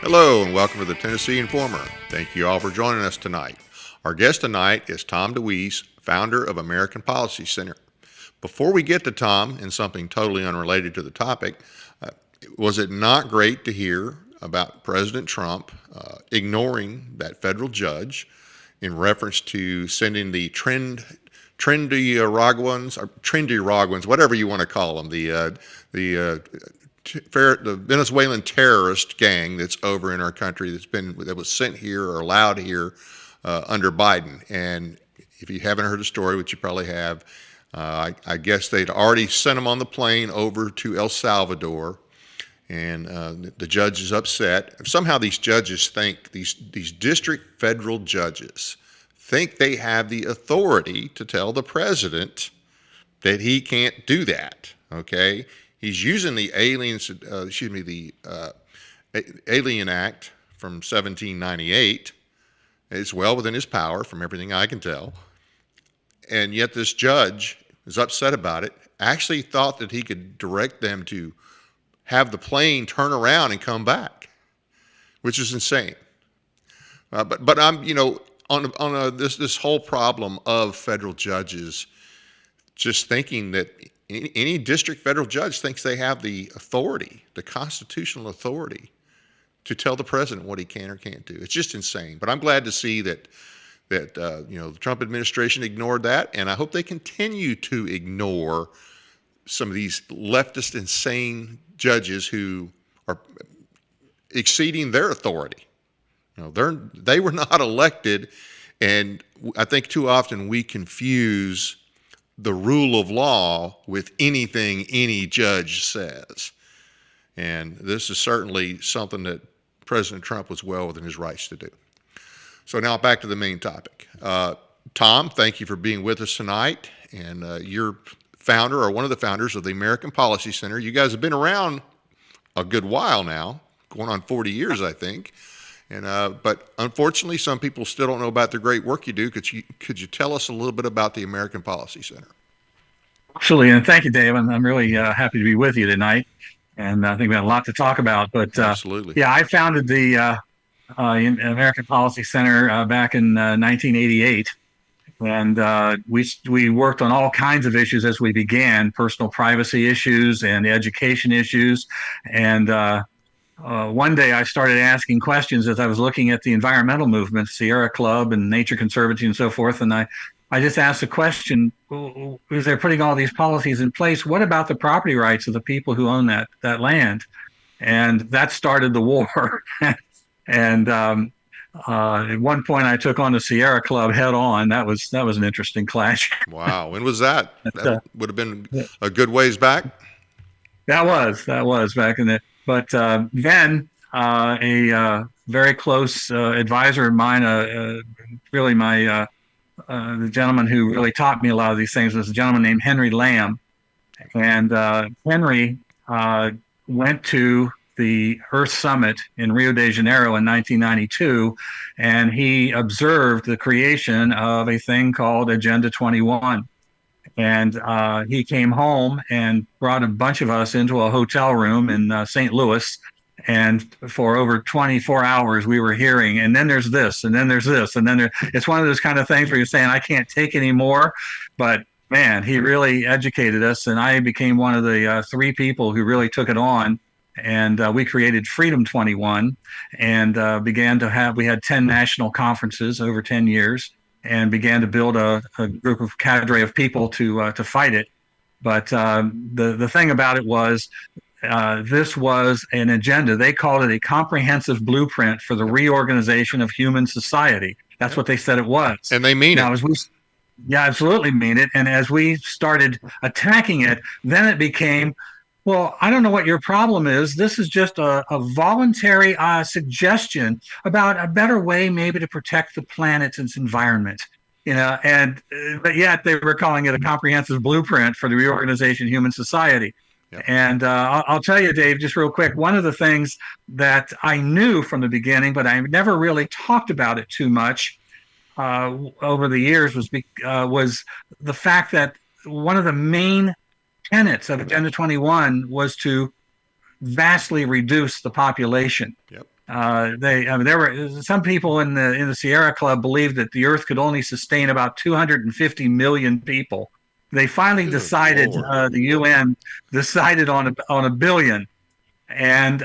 Hello and welcome to the Tennessee Informer. Thank you all for joining us tonight. Our guest tonight is Tom DeWeese, founder of American Policy Center. Before we get to Tom and something totally unrelated to the topic, was it not great to hear about President Trump ignoring that federal judge in reference to sending the trendy whatever you want to call them, the Venezuelan terrorist gang that's over in our country that was sent here or allowed here under Biden. And if you haven't heard the story, which you probably have, I guess they'd already sent them on the plane over to El Salvador, and the judge is upset. Somehow these judges think, these district federal judges think they have the authority to tell the president that he can't do that, okay? He's using the Alien Act from 1798. It's well within his power, from everything I can tell. And yet this judge is upset about it, actually thought that he could direct them to have the plane turn around and come back, which is insane. But I'm, on this whole problem of federal judges just thinking that any district federal judge thinks they have the authority, the constitutional authority, to tell the president what he can or can't do. It's just insane. But I'm glad to see that the Trump administration ignored that, and I hope they continue to ignore some of these leftist, insane judges who are exceeding their authority. They were not elected, and I think too often we confuse the rule of law with anything any judge says. And this is certainly something that President Trump was well within his rights to do. So now back to the main topic. Tom, thank you for being with us tonight. And you're founder, or one of the founders, of the American Policy Center. You guys have been around a good while now, going on 40 years, I think. And but unfortunately, some people still don't know about the great work you do. Could you tell us a little bit about the American Policy Center? Absolutely, and thank you, Dave. I'm really happy to be with you tonight, and I think we have a lot to talk about. But absolutely, yeah, I founded the American Policy Center back in 1988, and we worked on all kinds of issues as we began: personal privacy issues and education issues, and one day I started asking questions as I was looking at the environmental movement, Sierra Club and Nature Conservancy and so forth. And I just asked the question, as they're putting all these policies in place, what about the property rights of the people who own that land? And that started the war. And at one point I took on the Sierra Club head on. That was an interesting clash. Wow. When was that? That would have been a good ways back? That was back in the... But then a very close advisor of mine, really the gentleman who really taught me a lot of these things, was a gentleman named Henry Lamb. And Henry went to the Earth Summit in Rio de Janeiro in 1992, and he observed the creation of a thing called Agenda 21. And he came home and brought a bunch of us into a hotel room in St. Louis. And for over 24 hours, we were hearing, and then there's this, and then there's this, and then it's one of those kind of things where you're saying, I can't take any more. But man, he really educated us. And I became one of the three people who really took it on. And we created Freedom 21 and we had 10 national conferences over 10 years. And began to build a group of cadre of people to fight it. But the thing about it was, this was an agenda. They called it a comprehensive blueprint for the reorganization of human society. That's what they said it was. And they mean it. Yeah, absolutely mean it. And as we started attacking it, then it became, well, I don't know what your problem is. This is just a voluntary suggestion about a better way maybe to protect the planet and its environment. But yet they were calling it a comprehensive blueprint for the reorganization of human society. Yep. And I'll tell you, Dave, just real quick, one of the things that I knew from the beginning, but I never really talked about it too much over the years, was the fact that one of the main tenets of Agenda 21 was to vastly reduce the population. Yep. I mean, there were some people in the Sierra Club believed that the Earth could only sustain about 250 million people. They finally Good decided, Lord. the UN decided on a billion, and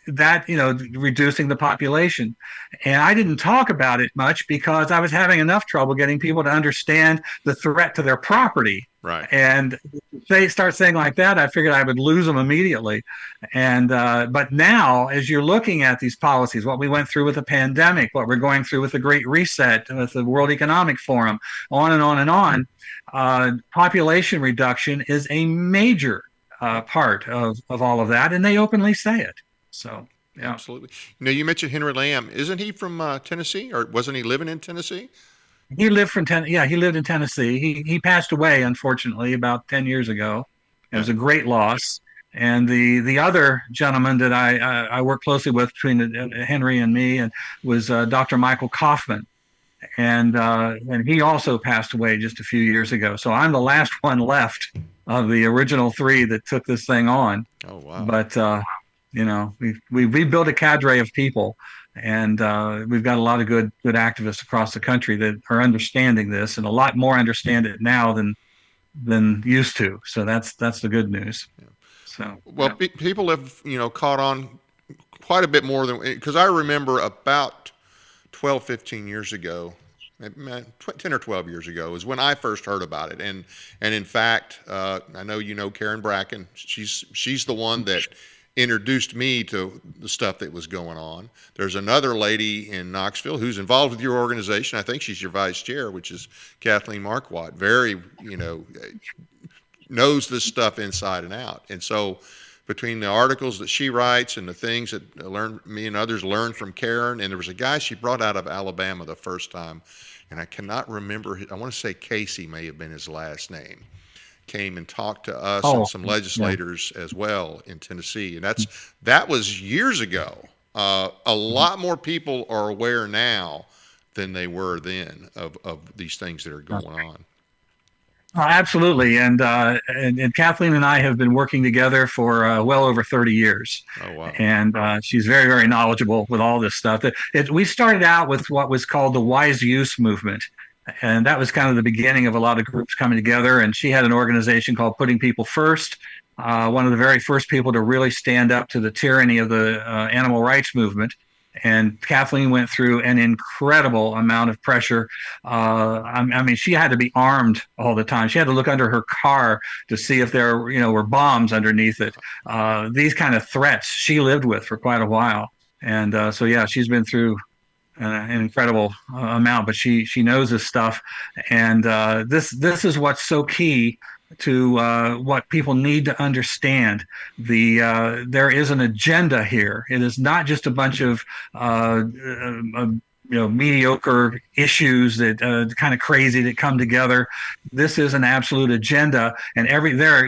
that, reducing the population. And I didn't talk about it much because I was having enough trouble getting people to understand the threat to their property. Right. And they start saying like that, I figured I would lose them immediately. And but now, as you're looking at these policies, what we went through with the pandemic, what we're going through with the Great Reset, with the World Economic Forum, on and on and on, population reduction is a major part of all of that, and they openly say it. So, yeah. Absolutely. You mentioned Henry Lamb. Isn't he from Tennessee, or wasn't he living in Tennessee? Yeah, he lived in Tennessee. He passed away, unfortunately, about 10 years ago. It Yeah. was a great loss. And the other gentleman that I worked closely with between Henry and me and was Dr. Michael Kaufman. And he also passed away just a few years ago. So I'm the last one left of the original three that took this thing on. Oh, wow. But we built a cadre of people, and we've got a lot of good activists across the country that are understanding this, and a lot more understand it now than used to. So that's the good news. Yeah. So Well, people have caught on quite a bit more than, because I remember about 12, 15 years ago, 10 or 12 years ago is when I first heard about it. And in fact, I know Karen Bracken. She's the one that introduced me to the stuff that was going on. There's another lady in Knoxville who's involved with your organization. I think she's your vice chair, which is Kathleen Marquardt. Very, knows this stuff inside and out. And so between the articles that she writes and the things that me and others learned from Karen, and there was a guy she brought out of Alabama the first time, and I cannot remember, I want to say Casey may have been his last name, came and talked to us and some legislators as well in Tennessee. And that was years ago. A lot more people are aware now than they were then of these things that are going on. Absolutely, and Kathleen and I have been working together for well over 30 years. Oh, wow. And she's very, very knowledgeable with all this stuff. We started out with what was called the Wise Use Movement, and that was kind of the beginning of a lot of groups coming together. And she had an organization called Putting People First, one of the very first people to really stand up to the tyranny of the animal rights movement. And Kathleen went through an incredible amount of pressure. I mean, she had to be armed all the time. She had to look under her car to see if there, were bombs underneath it. These kind of threats she lived with for quite a while. And so, yeah, she's been through an incredible amount, but she knows this stuff. And this is what's so key to what people need to understand. There is an agenda here. It is not just a bunch of mediocre issues that kind of crazy that come together. This is an absolute agenda, and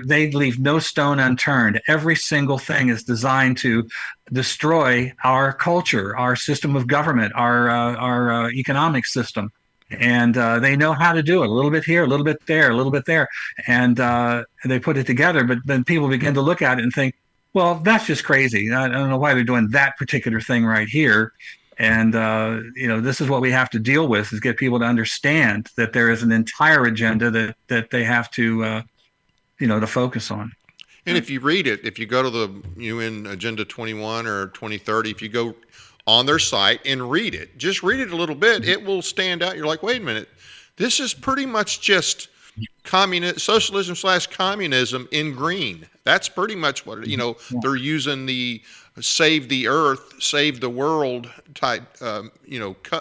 they leave no stone unturned. Every single thing is designed to destroy our culture, our system of government, our economic system. And they know how to do it. A little bit here, a little bit there, a little bit there. And they put it together. But then people begin to look at it and think, well, that's just crazy. I don't know why they're doing that particular thing right here. And, this is what we have to deal with, is get people to understand that there is an entire agenda that they have to, to focus on. And if you read it, if you go to the UN Agenda 21 or 2030, if you go on their site and read it, just read it a little bit, it will stand out. You're like, wait a minute, this is pretty much just socialism / communism in green. That's pretty much what they're using the save the earth, save the world type,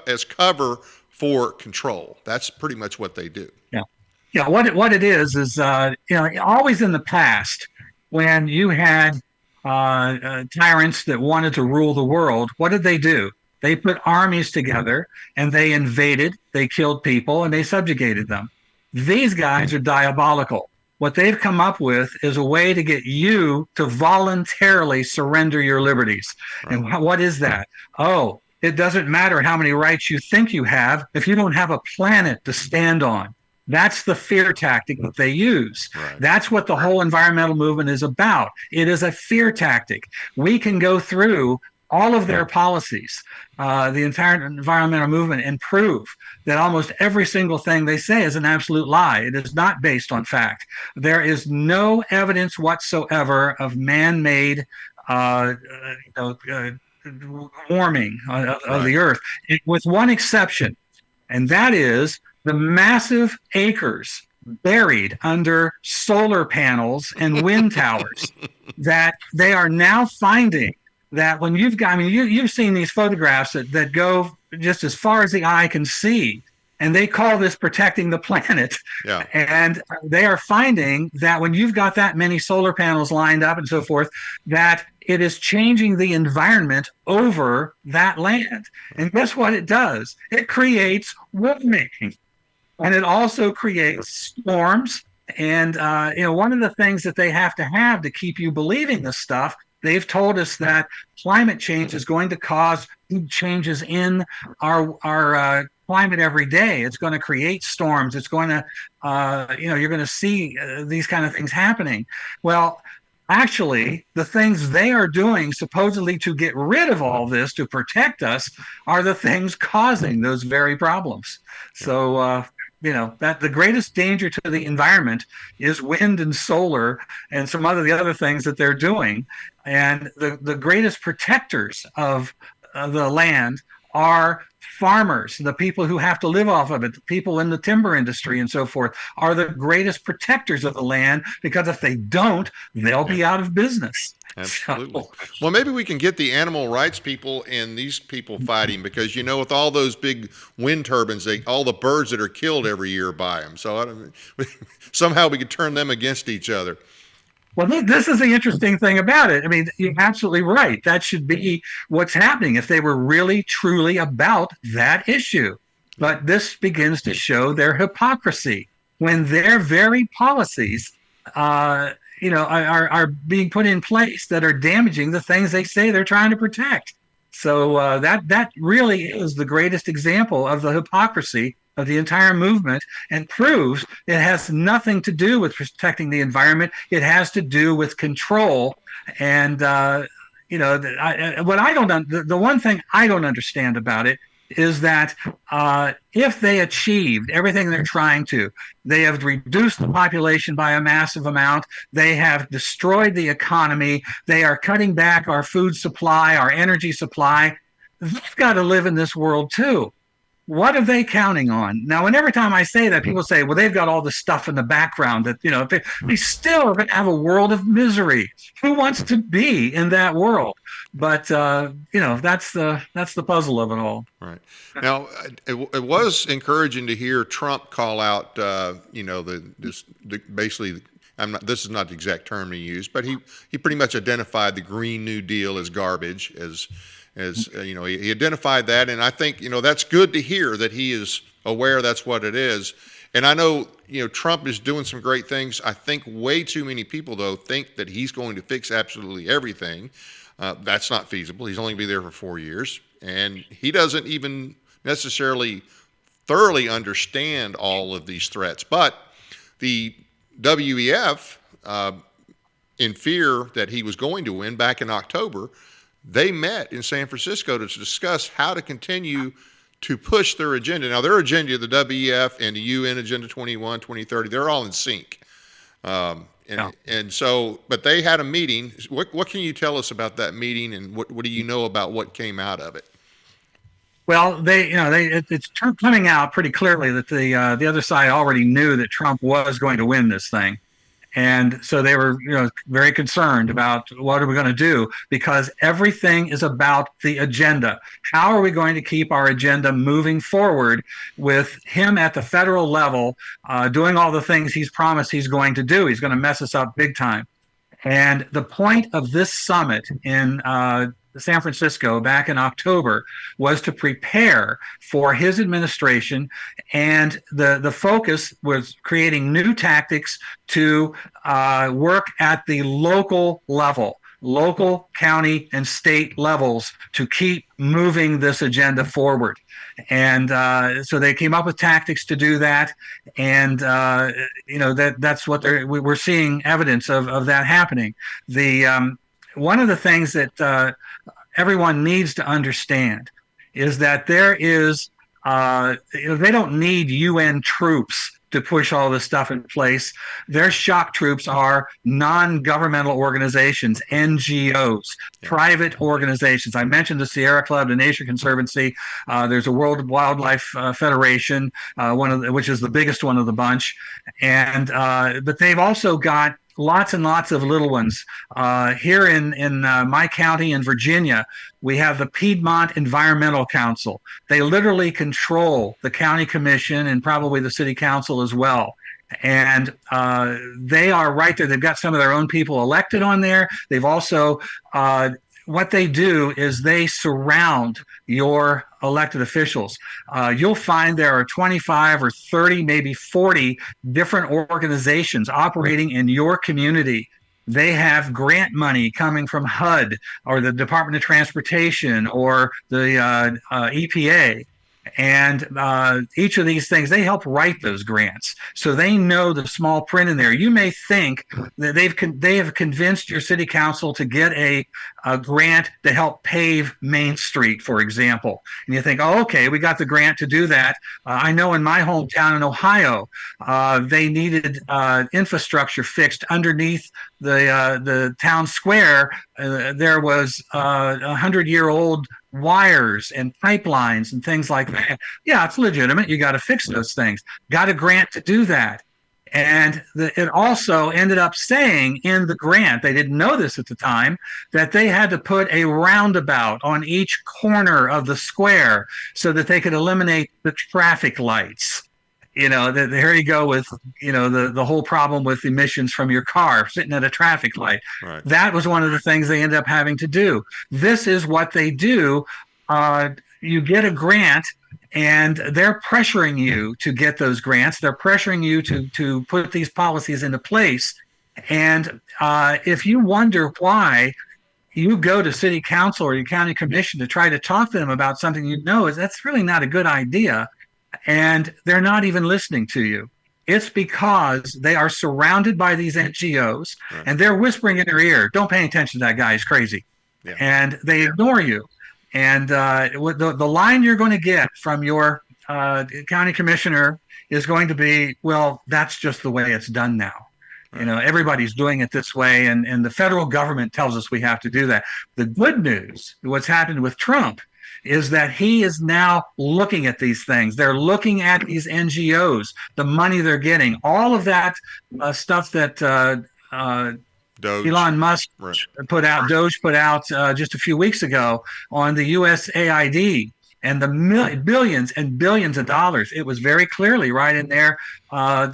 as cover for control. That's pretty much what they do. Yeah. What it is always in the past, when you had tyrants that wanted to rule the world, what did they do? They put armies together and they invaded, they killed people, and they subjugated them. These guys are diabolical. What they've come up with is a way to get you to voluntarily surrender your liberties. Right. And what is that? Oh, it doesn't matter how many rights you think you have if you don't have a planet to stand on. That's the fear tactic that they use. Right. That's what the whole environmental movement is about. It is a fear tactic. We can go through all of their policies, the entire environmental movement, and prove that almost every single thing they say is an absolute lie. It is not based on fact. There is no evidence whatsoever of man-made warming of the earth, with one exception, and that is the massive acres buried under solar panels and wind towers that they are now finding. That when you've seen these photographs that go just as far as the eye can see, and they call this protecting the planet. Yeah. And they are finding that when you've got that many solar panels lined up and so forth, that it is changing the environment over that land. And guess what it does? It creates warming. And it also creates storms. And one of the things that they have to keep you believing this stuff, they've told us that climate change is going to cause big changes in our climate every day. It's going to create storms. It's going to, you're going to see these kind of things happening. Well, actually, the things they are doing supposedly to get rid of all this, to protect us, are the things causing those very problems. So, that the greatest danger to the environment is wind and solar and some of the other things that they're doing. And the greatest protectors of the land are farmers, the people who have to live off of it, the people in the timber industry and so forth, are the greatest protectors of the land, because if they don't, they'll be out of business. Absolutely. Well, maybe we can get the animal rights people and these people fighting, because, with all those big wind turbines, all the birds that are killed every year by them. So somehow we could turn them against each other. Well, this is the interesting thing about it. I mean, you're absolutely right. That should be what's happening if they were really, truly about that issue. But this begins to show their hypocrisy when their very policies, are being put in place that are damaging the things they say they're trying to protect. So that really is the greatest example of the hypocrisy of the entire movement, and proves it has nothing to do with protecting the environment. It has to do with control. And the one thing I don't understand about it is that if they achieved everything they're trying to, they have reduced the population by a massive amount. They have destroyed the economy. They are cutting back our food supply, our energy supply. They've got to live in this world too. What are they counting on? Now, every time I say that, people say, well, they've got all this stuff in the background that, they still are going to have a world of misery. Who wants to be in that world? But, that's the puzzle of it all. Right. Now, it was encouraging to hear Trump call out, basically, this is not the exact term he used, but he pretty much identified the Green New Deal as garbage, he identified that. And I think, that's good to hear that he is aware that's what it is. And I know, Trump is doing some great things. I think way too many people, though, think that he's going to fix absolutely everything. That's not feasible. He's only going to be there for 4 years. And he doesn't even necessarily thoroughly understand all of these threats. But the WEF, in fear that he was going to win back in October, they met in San Francisco to discuss how to continue to push their agenda. Now, their agenda, the WEF and the UN Agenda 21, 2030, they're all in sync. And so, but they had a meeting. What can you tell us about that meeting, and what do you know about what came out of it? Well, it's coming out pretty clearly that the other side already knew that Trump was going to win this thing. And so they were, very concerned about what are we going to do, because everything is about the agenda. How are we going to keep our agenda moving forward with him at the federal level, doing all the things he's promised he's going to do? He's going to mess us up big time. And the point of this summit in San Francisco back in October was to prepare for his administration, and the focus was creating new tactics to work at the local level, local, county, and state levels, to keep moving this agenda forward. And so they came up with tactics to do that, and that's what we're seeing evidence of that happening. One of the things that everyone needs to understand is that there is, they don't need UN troops to push all this stuff in place. Their shock troops are non-governmental organizations, NGOs, private organizations. I mentioned the Sierra Club, the Nature Conservancy. There's a World Wildlife Federation, which is the biggest one of the bunch, and but they've also got lots and lots of little ones. Here in my county in Virginia, we have the Piedmont Environmental Council. They literally control the county commission and probably the city council as well. And they are right there. They've got some of their own people elected on there. They've also, what they do is they surround your elected officials. You'll find there are 25 or 30, maybe 40 different organizations operating in your community. They have grant money coming from HUD or the Department of Transportation or the EPA. And each of these things, they help write those grants. So they know the small print in there. You may think that they have convinced your city council to get a grant to help pave Main Street, for example. And you think, oh, okay, we got the grant to do that. I know in my hometown in Ohio, they needed infrastructure fixed underneath the town square. There was 100-year-old wires and pipelines and things like that. Yeah, it's legitimate. You got to fix those things. Got a grant to do that. And it also ended up saying in the grant, they didn't know this at the time, that they had to put a roundabout on each corner of the square so that they could eliminate the traffic lights. You know, here you go with, you know, the whole problem with emissions from your car sitting at a traffic light. Right. That was one of the things they ended up having to do. This is what they do. You get a grant and they're pressuring you to get those grants. They're pressuring you to put these policies into place. And if you wonder why you go to city council or your county commission to try to talk to them about something you know, is that's really not a good idea. And they're not even listening to you. It's because they are surrounded by these NGOs, right, and they're whispering in their ear, don't pay attention to that guy, he's crazy. Yeah. And they ignore you. And the line you're going to get from your county commissioner is going to be, well, that's just the way it's done now. Right. You know, everybody's doing it this way, and the federal government tells us we have to do that. The good news, what's happened with Trump, is that he is now looking at these things. They're looking at these NGOs, the money they're getting, all of that stuff that Elon Musk put out, Doge put out just a few weeks ago on the USAID and the billions and billions of dollars. It was very clearly right in there.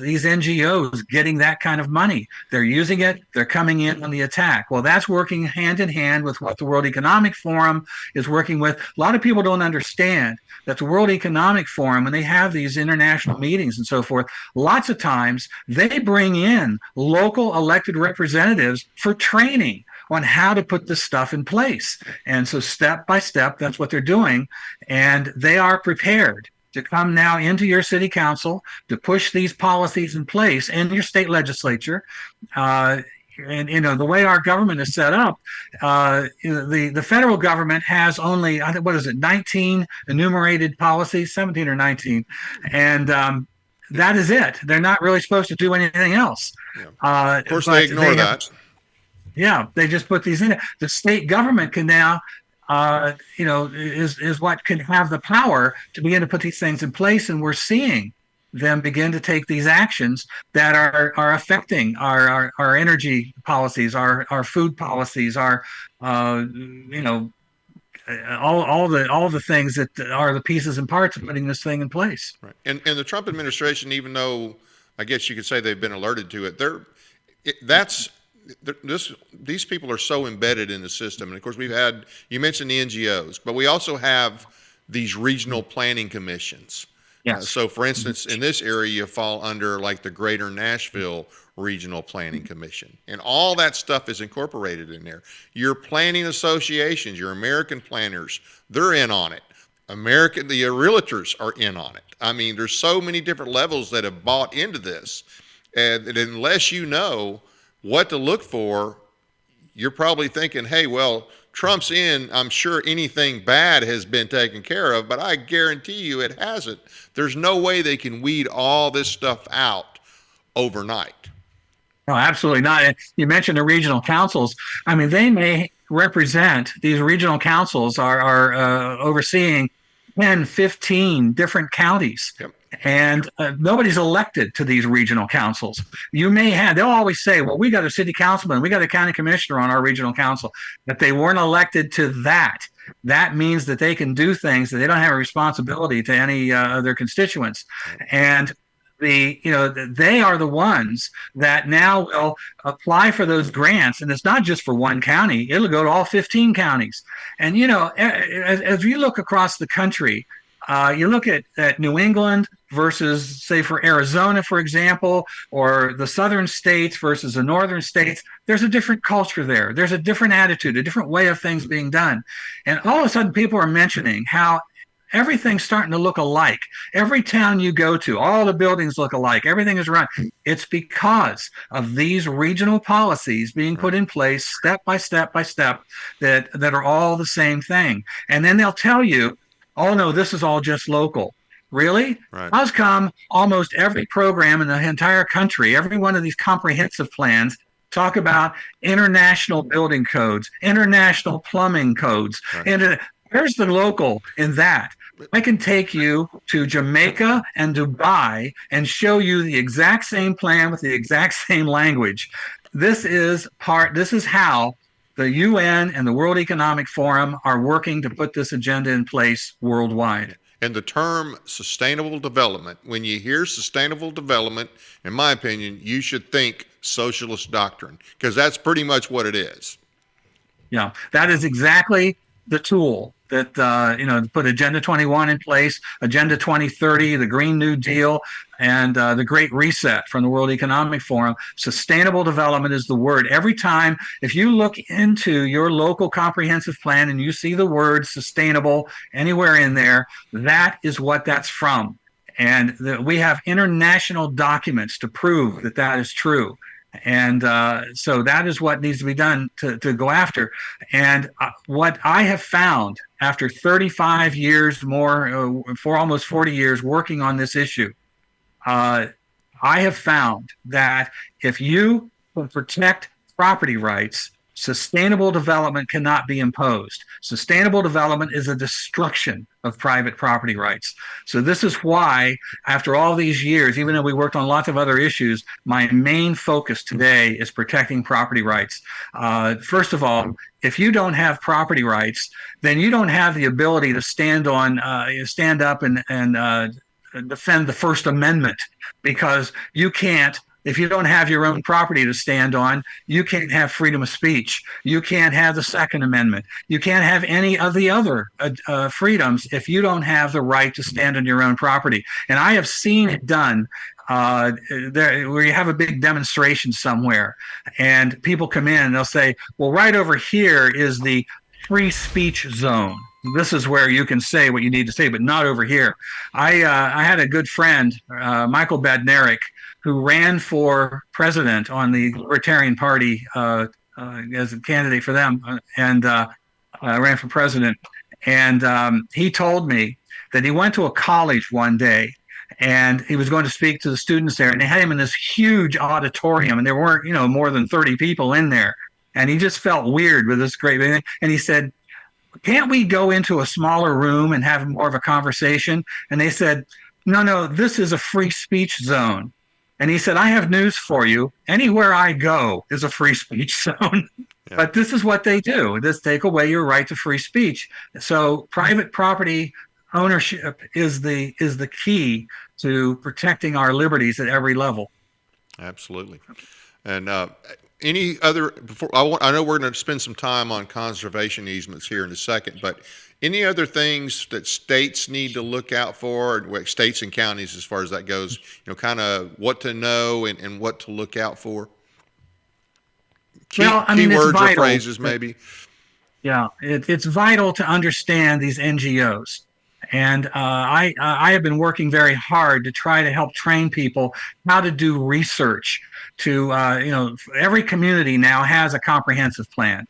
These NGOs getting that kind of money. They're using it. They're coming in on the attack. Well, that's working hand in hand with what the World Economic Forum is working with. A lot of people don't understand that the World Economic Forum, when they have these international meetings and so forth, lots of times they bring in local elected representatives for training on how to put this stuff in place. And so step by step, that's what they're doing. And they are prepared to come now into your city council to push these policies in place in your state legislature. And, you know, the way our government is set up, the federal government has only, I think, 19 enumerated policies, 17 or 19. And that is it. They're not really supposed to do anything else. Yeah. Of course, they ignore that. Yeah, they just put these in. The state government can now, you know, is what can have the power to begin to put these things in place. And we're seeing them begin to take these actions that are affecting our energy policies, our food policies, our, you know, all the things that are the pieces and parts of putting this thing in place. Right. And the Trump administration, even though I guess you could say they've been alerted to it, these people are so embedded in the system. And of course, you mentioned the NGOs, but we also have these regional planning commissions. Yes. So for instance, in this area, you fall under like the Greater Nashville Regional Planning Commission, and all that stuff is incorporated in there. Your planning associations, your American planners, they're in on it. The realtors are in on it. I mean, there's so many different levels that have bought into this, and unless you know what to look for, you're probably thinking, hey, well, Trump's in, I'm sure anything bad has been taken care of, but I guarantee you it hasn't. There's no way they can weed all this stuff out overnight. No, absolutely not. And you mentioned the regional councils. I mean, they may represent, these regional councils are overseeing 10, 15 different counties. Yep. And nobody's elected to these regional councils. You may have, they'll always say, well, we got a city councilman, we got a county commissioner on our regional council, but they weren't elected to that. That means that they can do things that they don't have a responsibility to any of their constituents. And they are the ones that now will apply for those grants, and it's not just for one county, it'll go to all 15 counties. And as you look across the country, you look at New England versus, say, for Arizona, for example, or the southern states versus the northern states, there's a different culture there. There's a different attitude, a different way of things being done. And all of a sudden people are mentioning how everything's starting to look alike. Every town you go to, all the buildings look alike. Everything is run. It's because of these regional policies being put in place step by step by step that are all the same thing. And then they'll tell you, oh, no, this is all just local. Really? Right. How's come almost every program in the entire country, every one of these comprehensive plans, talk about international building codes, international plumbing codes, and where's the local in that? I can take you to Jamaica and Dubai and show you the exact same plan with the exact same language. This is how the UN and the World Economic Forum are working to put this agenda in place worldwide. And the term sustainable development, when you hear sustainable development, in my opinion, you should think socialist doctrine, because that's pretty much what it is. Yeah, that is exactly the tool that put Agenda 21 in place, Agenda 2030, the Green New Deal, and the Great Reset from the World Economic Forum. Sustainable development is the word. Every time, if you look into your local comprehensive plan and you see the word sustainable anywhere in there, that is what that's from. And we have international documents to prove that that is true. And so that is what needs to be done to go after. And what I have found after 35 years more, for almost 40 years working on this issue, I have found that if you protect property rights, sustainable development cannot be imposed. Sustainable development is a destruction of private property rights. So this is why, after all these years, even though we worked on lots of other issues, my main focus today is protecting property rights. First of all, if you don't have property rights, then you don't have the ability to stand up and defend the First Amendment, because you can't. If you don't have your own property to stand on, you can't have freedom of speech. You can't have the Second Amendment. You can't have any of the other freedoms if you don't have the right to stand on your own property. And I have seen it done where you have a big demonstration somewhere and people come in and they'll say, well, right over here is the free speech zone. This is where you can say what you need to say, but not over here. I had a good friend, Michael Badnarik, who ran for president on the Libertarian Party as a candidate for them, and ran for president. And he told me that he went to a college one day, and he was going to speak to the students there, and they had him in this huge auditorium, and there weren't, more than 30 people in there. And he just felt weird with this great thing. And he said, can't we go into a smaller room and have more of a conversation? And they said, no, this is a free speech zone. And he said, I have news for you. Anywhere I go is a free speech zone. Yeah. But this is what they do. This take away your right to free speech. So private property ownership is the key to protecting our liberties at every level. Absolutely. And any other, I know we're going to spend some time on conservation easements here in a second, but any other things that states need to look out for, states and counties as far as that goes, kind of what to know and what to look out for? Keywords or phrases maybe? Yeah, it's vital to understand these NGOs And I have been working very hard to try to help train people how to do research. Every community now has a comprehensive plan,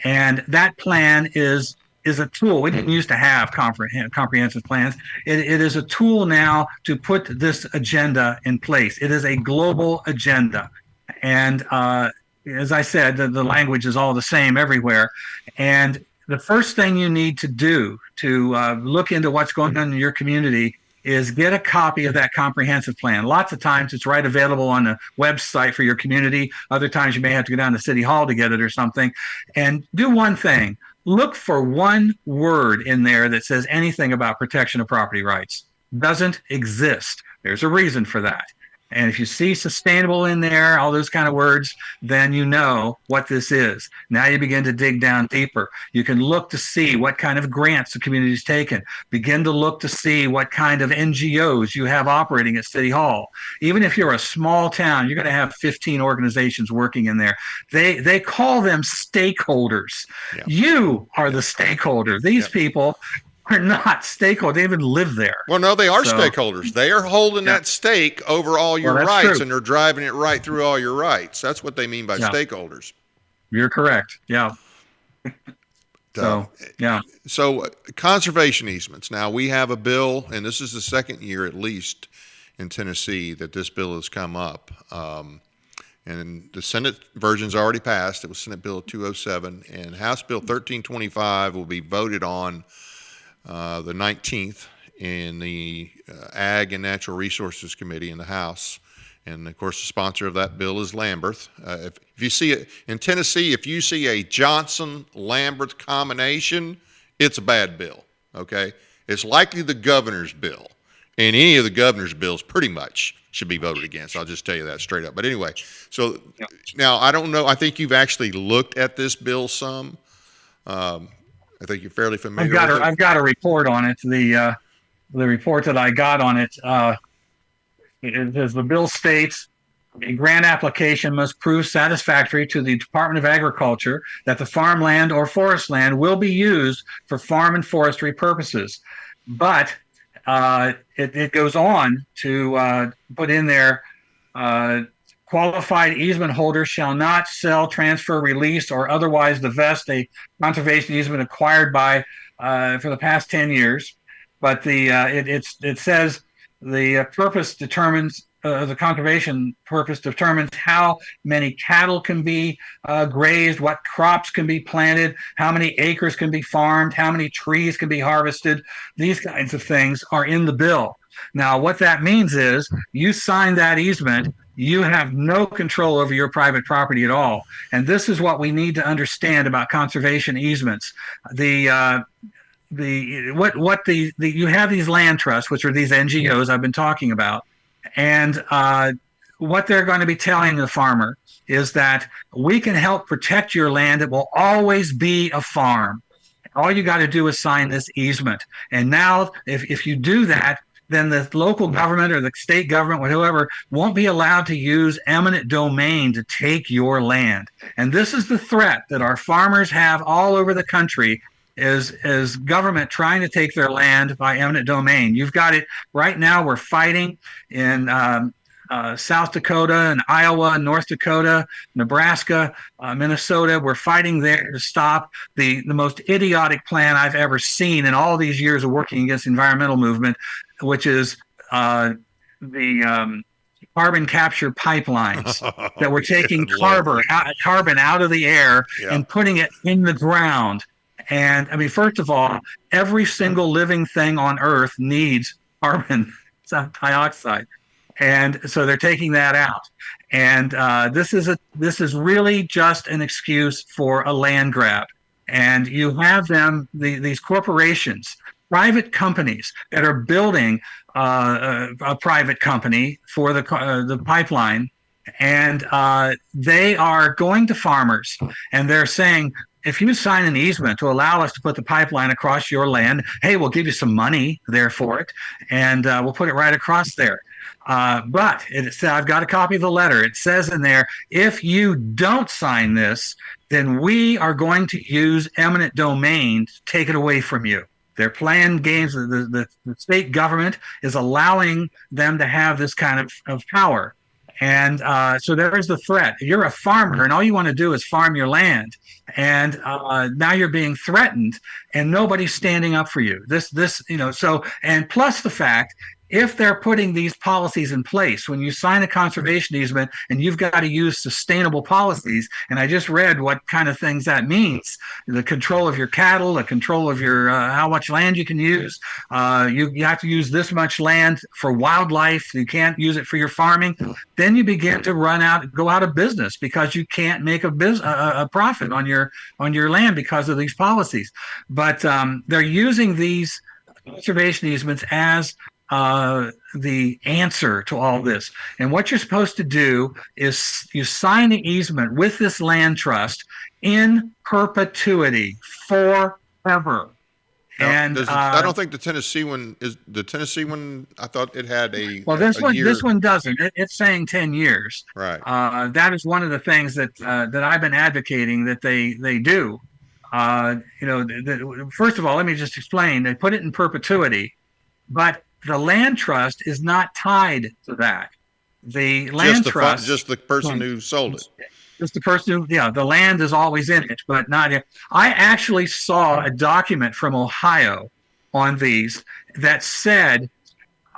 and that plan is a tool. We didn't used to have comprehensive plans. It is a tool now to put this agenda in place. It is a global agenda, and as I said, the language is all the same everywhere, and the first thing you need to do to look into what's going on in your community is get a copy of that comprehensive plan. Lots of times it's right available on the website for your community. Other times you may have to go down to City Hall to get it or something. And do one thing. Look for one word in there that says anything about protection of property rights. Doesn't exist. There's a reason for that. And if you see sustainable in there, all those kind of words, then you know what this is. Now you begin to dig down deeper. You can look to see what kind of grants the community's taken. Begin to look to see what kind of NGOs you have operating at City Hall. Even if you're a small town, you're going to have 15 organizations working in there. They call them stakeholders. Yeah. You are the stakeholder. These people are not stakeholders. They even live there. Well, no, they are stakeholders. They are holding that stake over all your rights, true. And they're driving it right through all your rights. That's what they mean by stakeholders. You're correct. Yeah. So conservation easements. Now, we have a bill, and this is the second year at least in Tennessee that this bill has come up. And the Senate version's already passed. It was Senate Bill 207, and House Bill 1325 will be voted on the 19th in the Ag and Natural Resources Committee in the House. And of course, the sponsor of that bill is Lamberth. If you see it in Tennessee, if you see a Johnson-Lamberth combination, it's a bad bill, okay? It's likely the governor's bill. And any of the governor's bills pretty much should be voted against. I'll just tell you that straight up. But anyway, so now I don't know. I think you've actually looked at this bill some. I think you're fairly familiar with it. I've got a report on it. The report that I got on it, as the bill states, a grant application must prove satisfactory to the Department of Agriculture that the farmland or forest land will be used for farm and forestry purposes. But it goes on to put in there, qualified easement holders shall not sell, transfer, release, or otherwise divest a conservation easement acquired by for the past 10 years. But it says the purpose determines the conservation purpose determines how many cattle can be grazed, what crops can be planted, how many acres can be farmed, how many trees can be harvested. These kinds of things are in the bill. Now, what that means is you sign that easement, you have no control over your private property at all. And this is what we need to understand about conservation easements. You have these land trusts, which are these NGOs I've been talking about, and what they're going to be telling the farmer is that we can help protect your land. It will always be a farm. All you got to do is sign this easement. And now, if you do that, then the local government or the state government or whoever won't be allowed to use eminent domain to take your land. And this is the threat that our farmers have all over the country is government trying to take their land by eminent domain. You've got it right now. We're fighting in South Dakota and Iowa, North Dakota, Nebraska, Minnesota. We're fighting there to stop the most idiotic plan I've ever seen in all these years of working against the environmental movement, which is the carbon capture pipelines that we're taking carbon out of the air and putting it in the ground. And I mean, first of all, every single living thing on Earth needs carbon dioxide. And so they're taking that out. And this is really just an excuse for a land grab. And you have these corporations, private companies that are building a private company for the pipeline, and they are going to farmers and they're saying, if you sign an easement to allow us to put the pipeline across your land, hey, we'll give you some money there for it, and we'll put it right across there. But I've got a copy of the letter. It says in there, if you don't sign this, then we are going to use eminent domain to take it away from you. They're playing games. The state government is allowing them to have this kind of power. And so there's the threat. You're a farmer, and all you want to do is farm your land. And now you're being threatened, and nobody's standing up for you. So, and plus the fact, if they're putting these policies in place, when you sign a conservation easement and you've got to use sustainable policies, and I just read what kind of things that means: the control of your cattle, the control of your how much land you can use. You have to use this much land for wildlife. You can't use it for your farming. Then you begin to go out of business because you can't make a profit on your land because of these policies. But they're using these conservation easements as the answer to all this. And what you're supposed to do is you sign the easement with this land trust in perpetuity forever. Now, And I don't think the Tennessee one is the Tennessee one. I thought it had this one doesn't. It's saying 10 years. Right. That is one of the things that I've been advocating that they do. First of all, let me just explain. They put it in perpetuity, but the land trust is not tied to that. The land trust, just the person who sold it. Just the person who, the land is always in it, but not. I actually saw a document from Ohio on these that said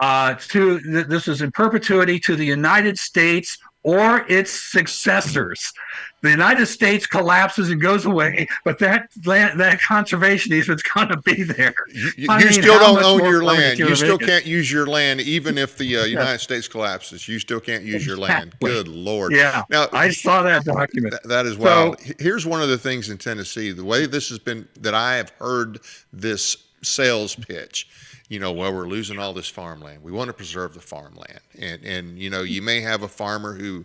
this is in perpetuity to the United States or its successors. The United States collapses and goes away, but that conservation easement's going to be there. You still don't own your land. You still can't use your land, even if the United States collapses. You still can't use your land. Good Lord. Yeah. Now, I saw that document. That is wild. So, here's one of the things in Tennessee. The way this has been, that I have heard this sales pitch. We're losing all this farmland. We want to preserve the farmland. And you may have a farmer who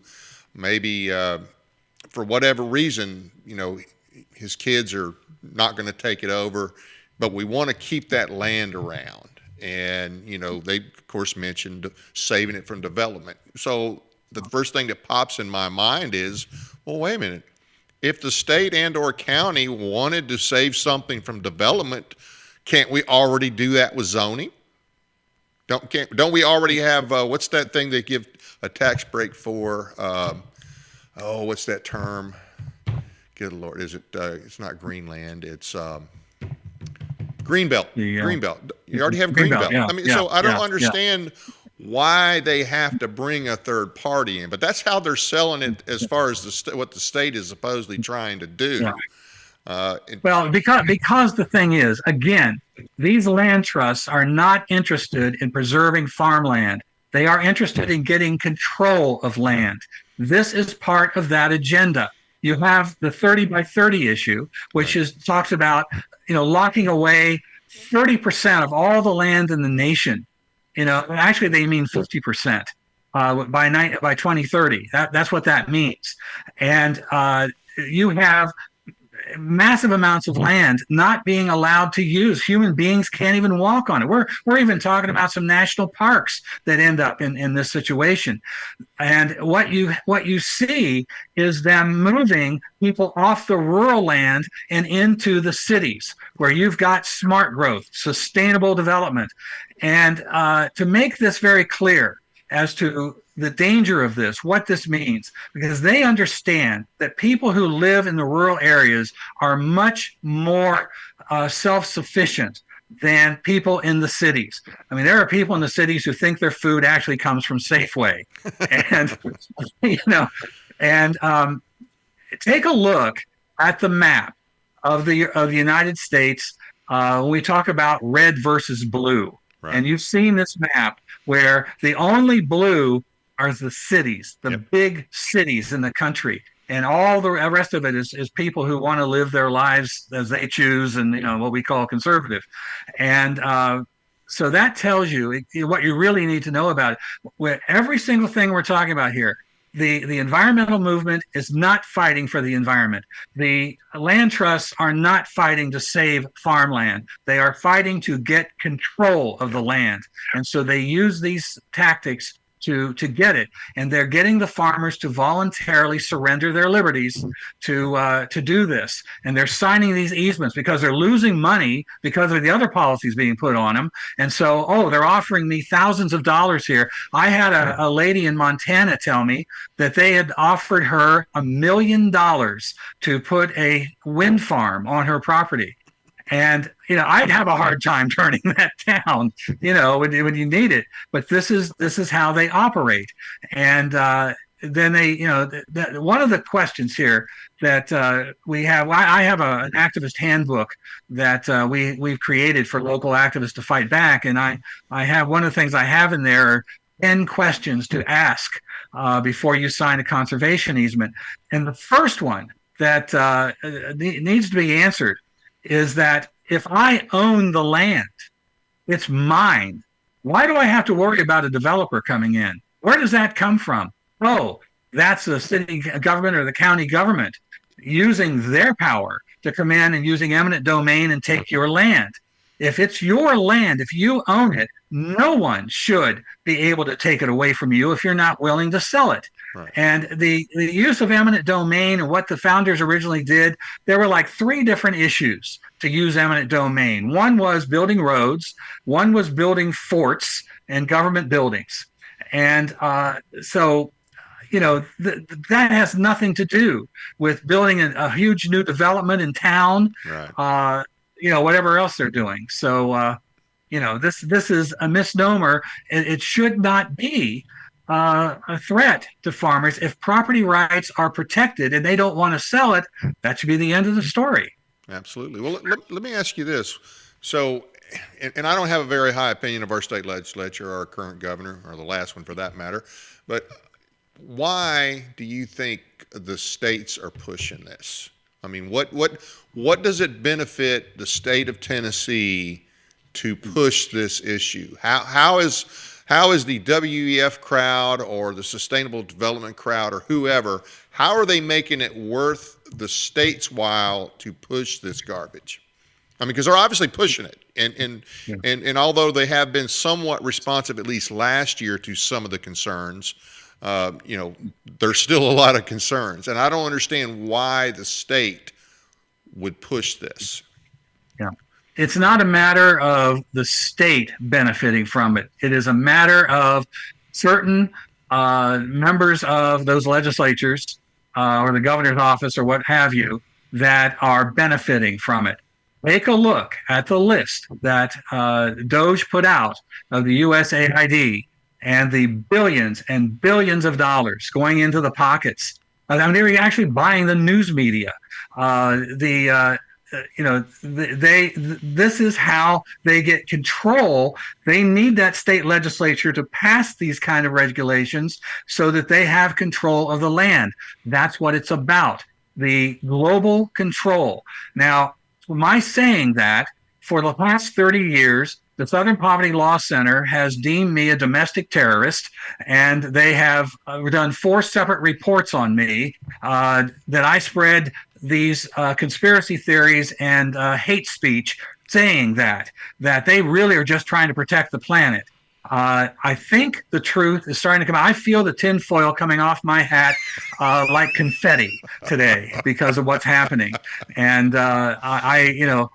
maybe, for whatever reason, his kids are not going to take it over, but we want to keep that land around. And, they, of course, mentioned saving it from development. So the first thing that pops in my mind is, well, wait a minute. If the state and or county wanted to save something from development, can't we already do that with zoning? Don't we already have what's that thing they give a tax break for? What's that term? Good Lord, is it? It's not Greenland. It's Greenbelt. Greenbelt. You already have Greenbelt. Yeah, I mean, so I don't understand why they have to bring a third party in, but that's how they're selling it as far as what the state is supposedly trying to do. Yeah. Because the thing is, again, these land trusts are not interested in preserving farmland. They are interested in getting control of land. This is part of that agenda. You have the 30 by 30 issue, which talks about, locking away 30% of all the land in the nation. Actually they mean 50% by 2030. That's what that means. And you have massive amounts of land not being allowed to use. Human beings can't even walk on it. We're even talking about some national parks that end up in this situation. And what you see is them moving people off the rural land and into the cities where you've got smart growth, sustainable development. And to make this very clear as to the danger of this, what this means, because they understand that people who live in the rural areas are much more self-sufficient than people in the cities. I mean, there are people in the cities who think their food actually comes from Safeway. And take a look at the map of the United States when we talk about red versus blue. Right. And you've seen this map where the only blue are the cities, the big cities in the country. And all the rest of it is people who want to live their lives as they choose and, what we call conservative. And so that tells you what you really need to know about it. Where every single thing we're talking about here, the environmental movement is not fighting for the environment. The land trusts are not fighting to save farmland. They are fighting to get control of the land. And so they use these tactics to get it, and they're getting the farmers to voluntarily surrender their liberties to do this, and they're signing these easements because they're losing money because of the other policies being put on them, and so they're offering me thousands of dollars here. I had a lady in Montana tell me that they had offered her $1 million to put a wind farm on her property. And, I'd have a hard time turning that down, when you need it. But this is how they operate. And then they, one of the questions here that we have, I have an activist handbook that we've created for local activists to fight back. And I have, one of the things I have in there are 10 questions to ask before you sign a conservation easement. And the first one that needs to be answered is that if I own the land, it's mine. Why do I have to worry about a developer coming in? Where does that come from? Oh, that's the city government or the county government using their power to come in and using eminent domain and take your land. If it's your land, if you own it, no one should be able to take it away from you if you're not willing to sell it. Right. And the use of eminent domain and what the founders originally did, there were like 3 different issues to use eminent domain. One was building roads, one was building forts and government buildings. And that has nothing to do with building a huge new development in town. Right. Whatever else they're doing. So, this is a misnomer. It should not be a threat to farmers. If property rights are protected and they don't want to sell it, that should be the end of the story. Absolutely. Well, let me ask you this. So, and I don't have a very high opinion of our state legislature or our current governor, or the last one for that matter, but why do you think the states are pushing this? I mean, what does it benefit the state of Tennessee to push this issue? How is the WEF crowd or the Sustainable Development crowd or whoever, how are they making it worth the state's while to push this garbage? I mean, because they're obviously pushing it, and although they have been somewhat responsive, at least last year, to some of the concerns. There's still a lot of concerns, and I don't understand why the state would push this. Yeah. It's not a matter of the state benefiting from it. It is a matter of certain members of those legislatures or the governor's office or what have you that are benefiting from it. Take a look at the list that DOJ put out of the USAID and the billions and billions of dollars going into the pockets. I mean, they were actually buying the news media. This is how they get control. They need that state legislature to pass these kind of regulations so that they have control of the land. That's what it's about, the global control. Now, my saying that, for the past 30 years, the Southern Poverty Law Center has deemed me a domestic terrorist, and they have done 4 separate reports on me that I spread these conspiracy theories and hate speech, saying that they really are just trying to protect the planet. I think the truth is starting to come out. I feel the tinfoil coming off my hat like confetti today because of what's happening. And I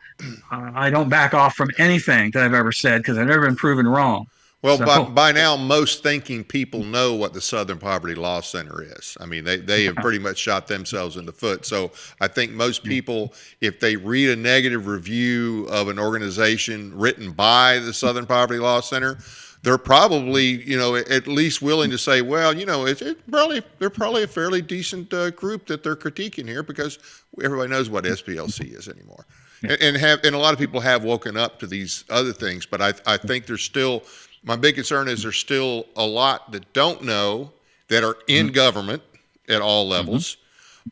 don't back off from anything that I've ever said because I've never been proven wrong. Well, so, by now, most thinking people know what the Southern Poverty Law Center is. I mean, they have pretty much shot themselves in the foot. So I think most people, if they read a negative review of an organization written by the Southern Poverty Law Center, they're probably, at least willing to say, well, they're probably a fairly decent group that they're critiquing here, because everybody knows what SPLC is anymore. Yeah. And a lot of people have woken up to these other things, but I think there's still, my big concern is there's still a lot that don't know, that are in government at all levels.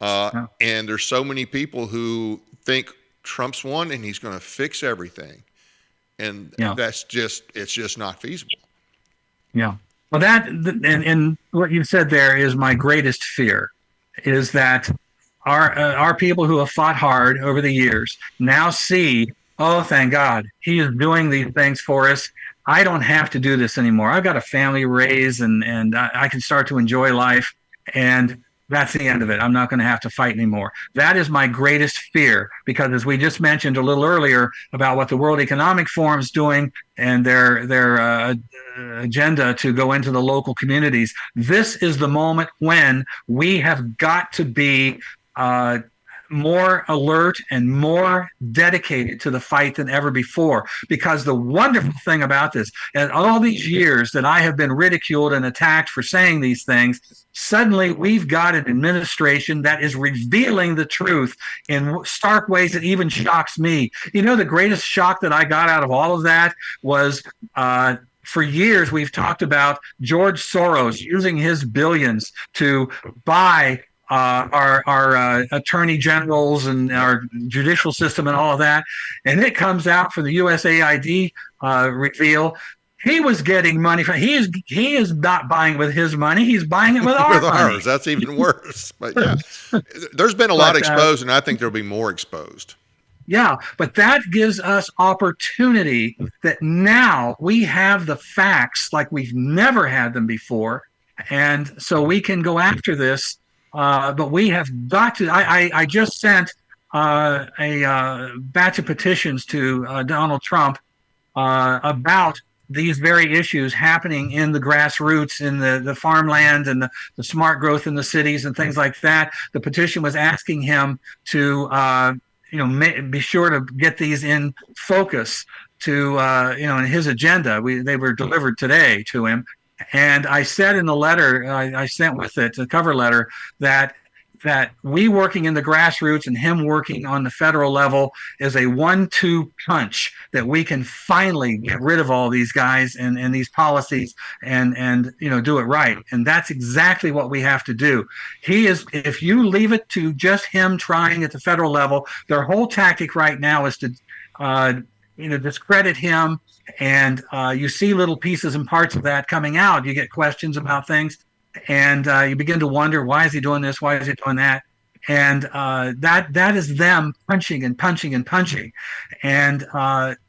And there's so many people who think Trump's won and he's going to fix everything. And it's just not feasible. Yeah. Well, that, and what you said there is my greatest fear, is that our people who have fought hard over the years now see, oh, thank God, he is doing these things for us. I don't have to do this anymore. I've got a family to raise, and I can start to enjoy life. And that's the end of it. I'm not going to have to fight anymore. That is my greatest fear, because as we just mentioned a little earlier about what the World Economic Forum is doing and their agenda to go into the local communities, this is the moment when we have got to be more alert and more dedicated to the fight than ever before. Because the wonderful thing about this, and all these years that I have been ridiculed and attacked for saying these things, suddenly we've got an administration that is revealing the truth in stark ways that even shocks me. You know, the greatest shock that I got out of all of that was for years we've talked about George Soros using his billions to buy our attorney generals and our judicial system and all of that. And it comes out for the USAID reveal. He was getting money from. He is not buying with his money. He's buying it with our with money. ours. That's even worse. But yeah, there's been a lot exposed, and I think there'll be more exposed. Yeah, but that gives us opportunity that now we have the facts like we've never had them before, and so we can go after this. But we have got to. I just sent a batch of petitions to Donald Trump about these very issues happening in the grassroots, in the farmland and the smart growth in the cities and things like that. The petition was asking him to be sure to get these in focus to in his agenda. They were delivered today to him. And I said in the letter I sent with it, the cover letter, that we working in the grassroots and him working on the federal level is a 1-2 punch, that we can finally get rid of all these guys and these policies and do it right. And that's exactly what we have to do. If you leave it to just him trying at the federal level, their whole tactic right now is to discredit him. And you see little pieces and parts of that coming out. You get questions about things, and you begin to wonder, why is he doing this? Why is he doing that? And that is them punching and punching and punching. And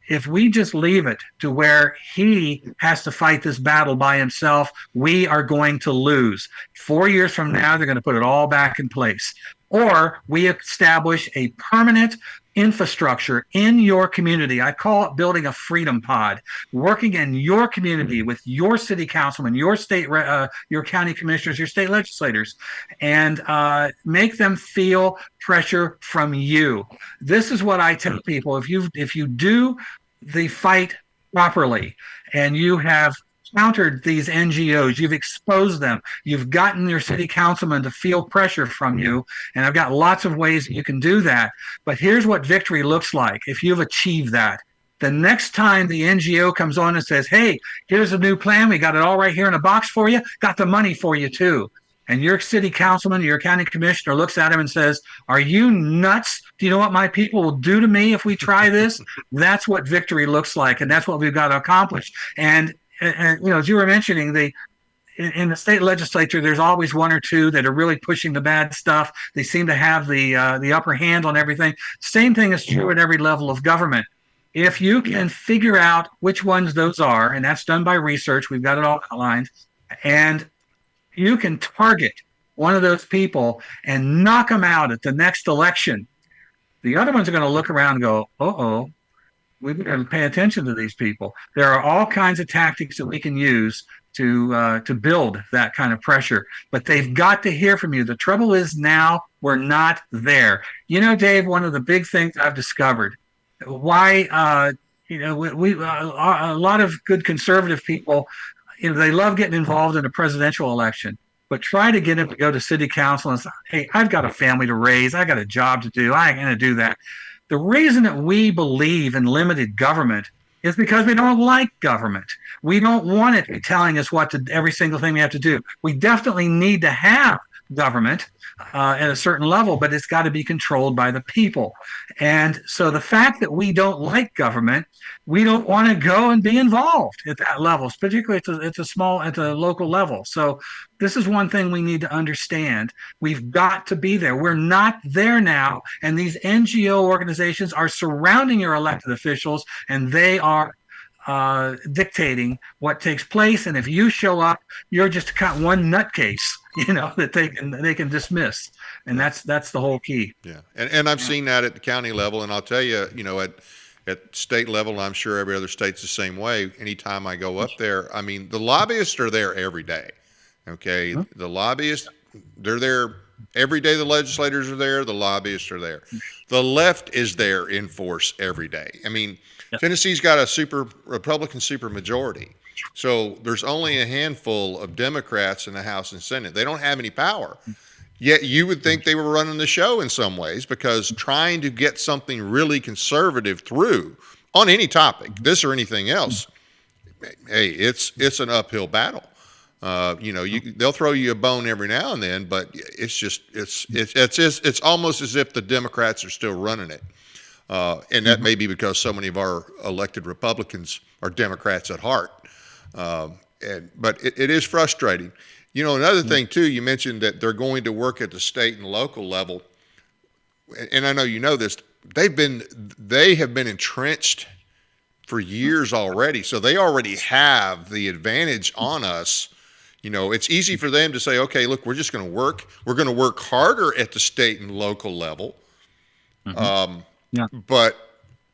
if we just leave it to where he has to fight this battle by himself, we are going to lose. 4 years from now, they're going to put it all back in place. Or we establish a permanent infrastructure in your community. I call it building a freedom pod, working in your community with your city councilman, your state, your county commissioners, your state legislators, and make them feel pressure from you. This is what I tell people. If you do the fight properly and you have countered these NGOs, you've exposed them, you've gotten your city councilman to feel pressure from you, and I've got lots of ways that you can do that. But here's what victory looks like if you've achieved that. The next time the NGO comes on and says, hey, here's a new plan, we got it all right here in a box for you, got the money for you too. And your city councilman, your county commissioner looks at him and says, are you nuts? Do you know what my people will do to me if we try this? That's what victory looks like, and that's what we've got to accomplish. And as you were mentioning, in the state legislature, there's always one or two that are really pushing the bad stuff. They seem to have the upper hand on everything. Same thing is true at every level of government. If you can figure out which ones those are, and that's done by research, we've got it all outlined, and you can target one of those people and knock them out at the next election, the other ones are going to look around and go, uh-oh, we've got to pay attention to these people. There are all kinds of tactics that we can use to build that kind of pressure, but they've got to hear from you. The trouble is now we're not there. You know, Dave, one of the big things I've discovered, why we a lot of good conservative people, they love getting involved in a presidential election, but try to get them to go to city council and say, hey, I've got a family to raise, I got a job to do, I ain't going to do that. The reason that we believe in limited government is because we don't like government. We don't want it telling us every single thing we have to do. We definitely need to have government at a certain level, but it's got to be controlled by the people. And so the fact that we don't like government, we don't want to go and be involved at that level, particularly at the local level. So this is one thing we need to understand. We've got to be there. We're not there now. And these NGO organizations are surrounding your elected officials, and they are dictating what takes place, and if you show up, you're just one nutcase, that they can dismiss, and Yeah. that's the whole key. Yeah. And I've seen that at the county level, and I'll tell you, at state level, and I'm sure every other state's the same way. Anytime I go up there, I mean, the lobbyists are there every day. Okay. Huh? The lobbyists, they're there every day. The legislators are there. The lobbyists are there. The left is there in force every day. I mean, Yep. Tennessee's got a Republican super majority. So there's only a handful of Democrats in the House and Senate. They don't have any power. Yet you would think they were running the show in some ways, because trying to get something really conservative through on any topic, this or anything else, hey, it's an uphill battle. They'll throw you a bone every now and then, but it's almost as if the Democrats are still running it. And that may be because so many of our elected Republicans are Democrats at heart. But it is frustrating. Another thing too, you mentioned that they're going to work at the state and local level. And I know you know this, they have been entrenched for years already. So they already have the advantage on us. It's easy for them to say, okay, look, we're just going to work. We're going to work harder at the state and local level. Mm-hmm. But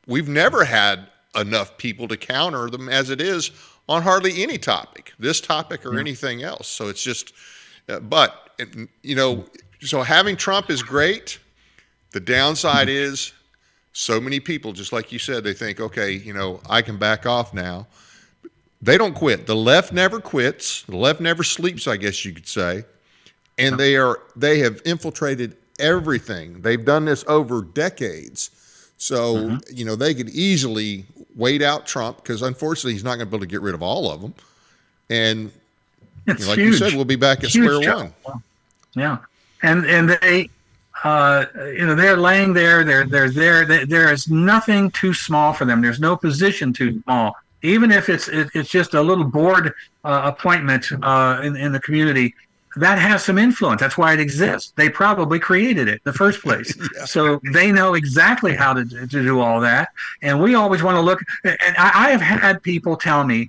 we've never had enough people to counter them as it is on hardly any topic, this topic or anything else. So it's just, so having Trump is great. The downside is so many people, just like you said, they think, okay, I can back off now. They don't quit. The left never quits. The left never sleeps, I guess you could say. And they have infiltrated everything. They've done this over decades. So, they could easily wait out Trump, because unfortunately he's not going to be able to get rid of all of them. And like huge. you said, we'll be back at square one. Yeah. And they, they're laying there, they're there. There is nothing too small for them. There's no position too small. Even if it's just a little board appointment in the community, that has some influence. That's why it exists. They probably created it in the first place. Yeah. So they know exactly how to do all that. And we always want to look. And I have had people tell me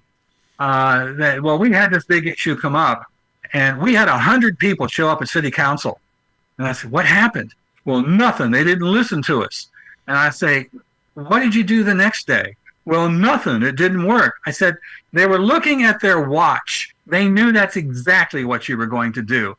that, well, we had this big issue come up, and we had 100 people show up at city council. And I said, what happened? Well, nothing. They didn't listen to us. And I say, what did you do the next day? Well, nothing. It didn't work. I said, they were looking at their watch. They knew that's exactly what you were going to do.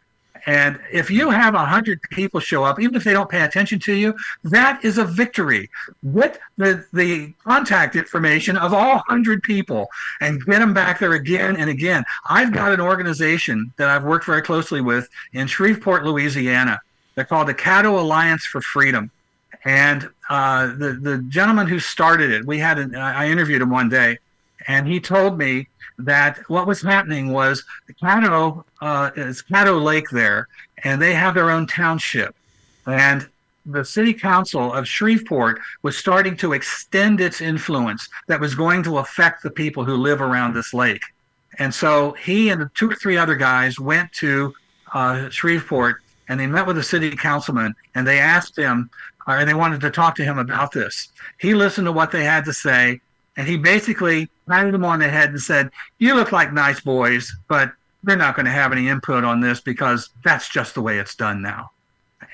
And if you have 100 people show up, even if they don't pay attention to you, that is a victory. Get the contact information of all 100 people and get them back there again and again. I've got an organization that I've worked very closely with in Shreveport, Louisiana. They're called the Caddo Alliance for Freedom. And the gentleman who started it, I interviewed him one day, and he told me that what was happening was the Caddo Lake there, and they have their own township. And the city council of Shreveport was starting to extend its influence that was going to affect the people who live around this lake. And so he and 2 or 3 other guys went to Shreveport, and they met with the city councilman, and they asked him, and they wanted to talk to him about this. He listened to what they had to say, and he basically patted them on the head and said, you look like nice boys, but they're not going to have any input on this because that's just the way it's done now.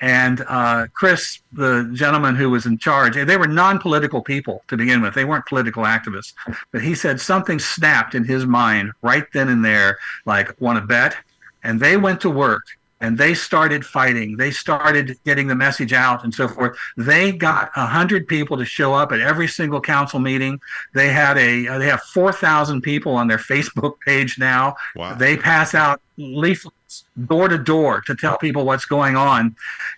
And Chris, the gentleman who was in charge, they were non-political people to begin with. They weren't political activists. But he said something snapped in his mind right then and there, like, want to bet? And they went to work. And they started fighting. They started getting the message out and so forth. They got 100 people to show up at every single council meeting. They have 4,000 people on their Facebook page now. Wow. They pass out leaflets door to door to tell people what's going on.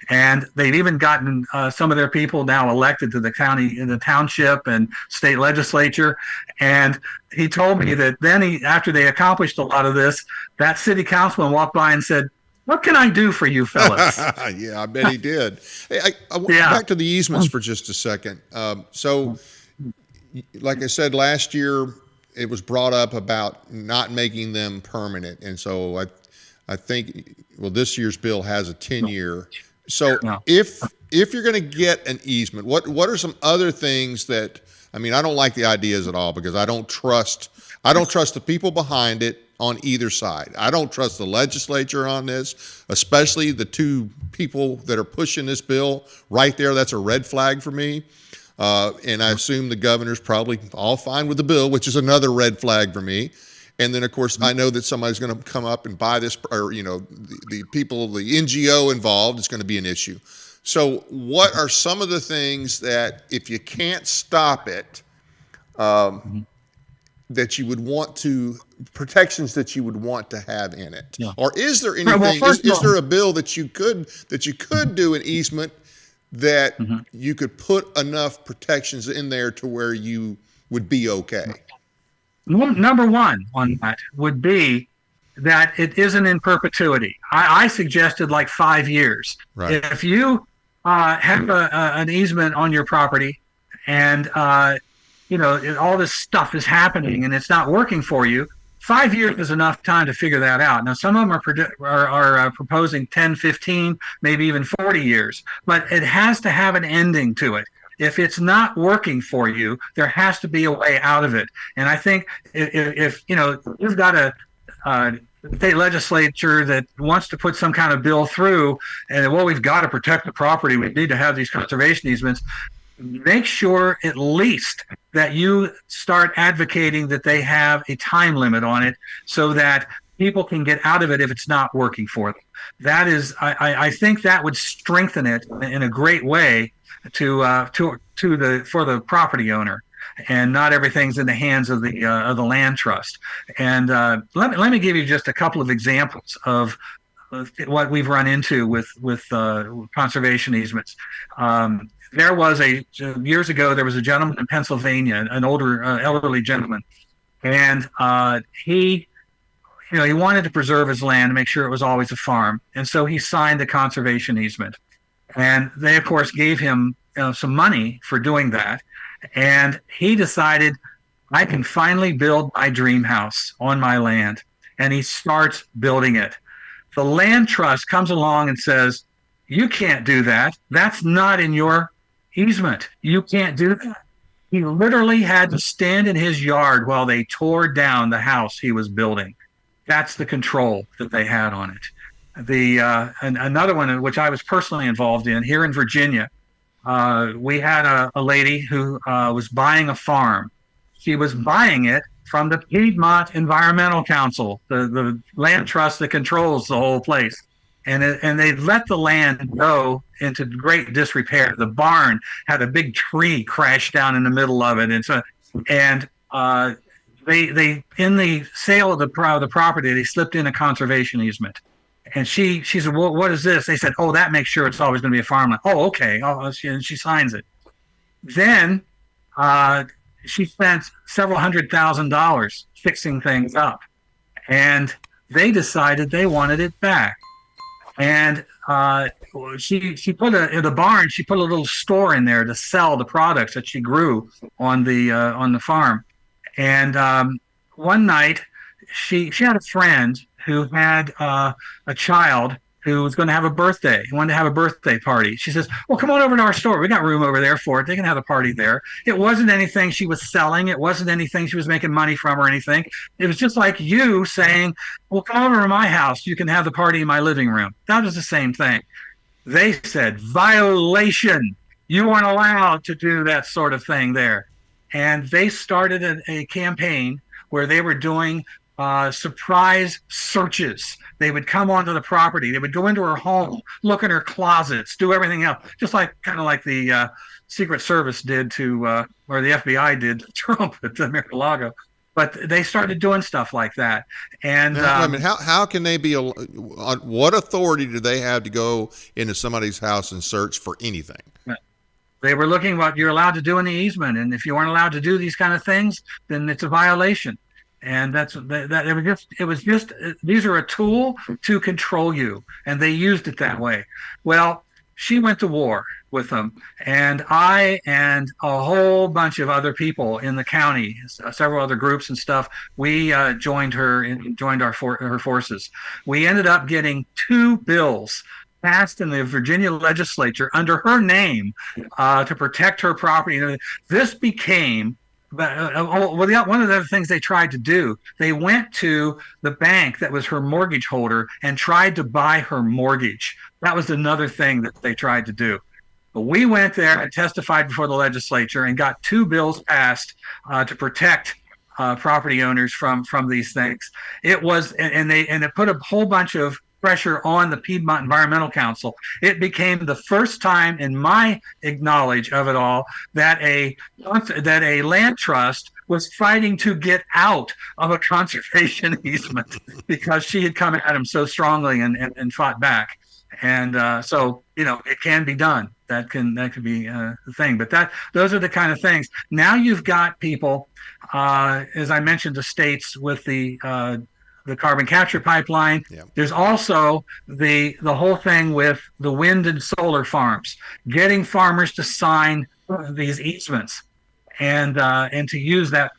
And they've even gotten some of their people now elected to the county, in the township and state legislature. And he told me that then after they accomplished a lot of this, that city councilman walked by and said, what can I do for you fellas? Yeah, I bet he did. Hey, back to the easements for just a second. So, like I said, last year it was brought up about not making them permanent. And so I think, well, this year's bill has a 10-year. So if you're going to get an easement, what are some other things that, I mean, I don't like the ideas at all because I don't trust the people behind it on either side. I don't trust the legislature on this, especially the two people that are pushing this bill right there. That's a red flag for me. And I assume the governor's probably all fine with the bill, which is another red flag for me. And then, of course, I know that somebody's going to come up and buy this, or, you know, the people, the NGO involved is going to be an issue. So what are some of the things that, if you can't stop it, that you would want to, protections that you would want to have in it? Yeah. Or is there anything, is there a bill that you could do an easement that you could put enough protections in there to where you would be okay? Number one on that would be that it isn't in perpetuity. I suggested like 5 years. Right. If you have an easement on your property and you know, all this stuff is happening and it's not working for you, 5 years is enough time to figure that out. Now, some of them are proposing 10, 15, maybe even 40 years, but it has to have an ending to it. If it's not working for you, there has to be a way out of it. And I think if you know, you've got a state legislature that wants to put some kind of bill through, and well, we've got to protect the property, we need to have these conservation easements, make sure at least that you start advocating that they have a time limit on it so that people can get out of it if it's not working for them. That is, I think that would strengthen it in a great way for the property owner, and not everything's in the hands of the land trust. And let me give you just a couple of examples of what we've run into with conservation easements. There was years ago, there was a gentleman in Pennsylvania, an older elderly gentleman, and he wanted to preserve his land and make sure it was always a farm, and so he signed a conservation easement. And they, of course, gave him some money for doing that. And he decided, I can finally build my dream house on my land. And he starts building it. The land trust comes along and says, you can't do that. That's not in your easement. You can't do that. He literally had to stand in his yard while they tore down the house he was building. That's the control that they had on it. Another one, which I was personally involved in here in Virginia, we had a lady who was buying a farm. She was buying it from the Piedmont Environmental Council, the land trust that controls the whole place. And they let the land go into great disrepair. The barn had a big tree crash down in the middle of it, they in the sale of the property, they slipped in a conservation easement. And she said, well, what is this? They said, oh, that makes sure it's always going to be a farmland. Oh, okay. And she signs it. Then she spent several $100,000 fixing things up. And they decided they wanted it back. And she put in the barn, she put a little store in there to sell the products that she grew on the farm. And one night, she had a friend who had a child who was going to have a birthday. He wanted to have a birthday party. She says, well, come on over to our store. We got room over there for it. They can have a party there. It wasn't anything she was selling. It wasn't anything she was making money from or anything. It was just like you saying, well, come over to my house. You can have the party in my living room. That was the same thing. They said, violation. You weren't allowed to do that sort of thing there. And they started a campaign where they were doing surprise searches. They would come onto the property. They would go into her home, look in her closets, do everything else, just kind of like the Secret Service did or the FBI did to Trump at the Mar-a-Lago. But they started doing stuff like that. And now, I mean, how can they be? What authority do they have to go into somebody's house and search for anything? They were looking what you're allowed to do in the easement, and if you weren't allowed to do these kind of things, then it's a violation. And it was just these are a tool to control you, and they used it that way. Well, she went to war with them, and I and a whole bunch of other people in the county, several other groups and stuff, we joined her and joined her forces. We ended up getting 2 bills passed in the Virginia legislature under her name to protect her property. This became, one of the other things they tried to do, they went to the bank that was her mortgage holder and tried to buy her mortgage. That was another thing that they tried to do. But we went there and testified before the legislature and got 2 bills passed to protect property owners from these things. It was, and it put a whole bunch of pressure on the Piedmont Environmental Council. It became the first time in my knowledge of it all that a land trust was fighting to get out of a conservation easement because she had come at him so strongly and fought back. And so, it can be done. That can be the thing. But those are the kind of things. Now you've got people, as I mentioned, the states with the carbon capture pipeline. Yeah. There's also the whole thing with the wind and solar farms, getting farmers to sign these easements and to use that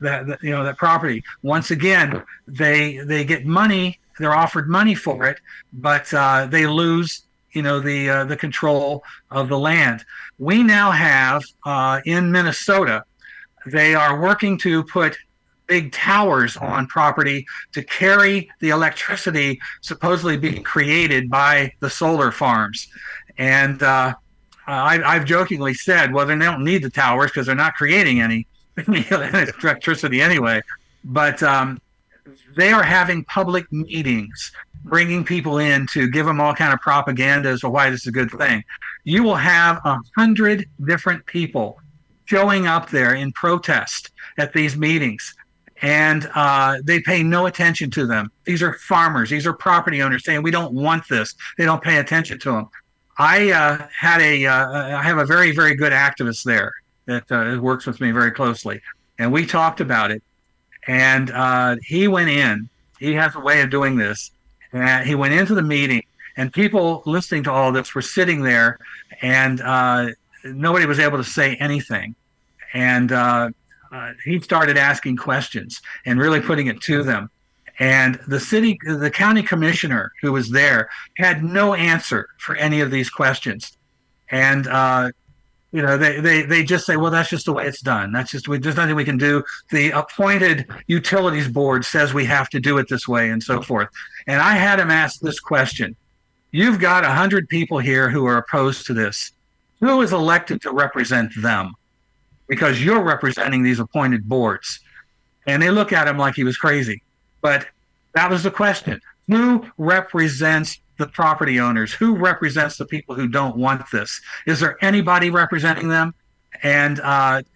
property. Once again, they get money. They're offered money for it, but they lose the control of the land. We now have in Minnesota, they are working to put big towers on property to carry the electricity supposedly being created by the solar farms. And I've jokingly said, well, they don't need the towers because they're not creating any electricity anyway. But they are having public meetings, bringing people in to give them all kind of propaganda as to why this is a good thing. You will have 100 different people showing up there in protest at these meetings, and they pay no attention to them. These are farmers. These are property owners saying, we don't want this. They don't pay attention to them. I have a very, very good activist there that works with me very closely, and we talked about it. And he went in. He has a way of doing this. And he went into the meeting, and people listening to all this were sitting there, and nobody was able to say anything. And he started asking questions and really putting it to them. And the county commissioner who was there had no answer for any of these questions. And they just say, well, that's just the way it's done. There's nothing we can do. The appointed utilities board says we have to do it this way and so forth. And I had him ask this question. You've got 100 people here who are opposed to this. Who is elected to represent them? Because you're representing these appointed boards. And they look at him like he was crazy. But that was the question. Who represents the property owners? Who represents the people who don't want this? Is there anybody representing them? And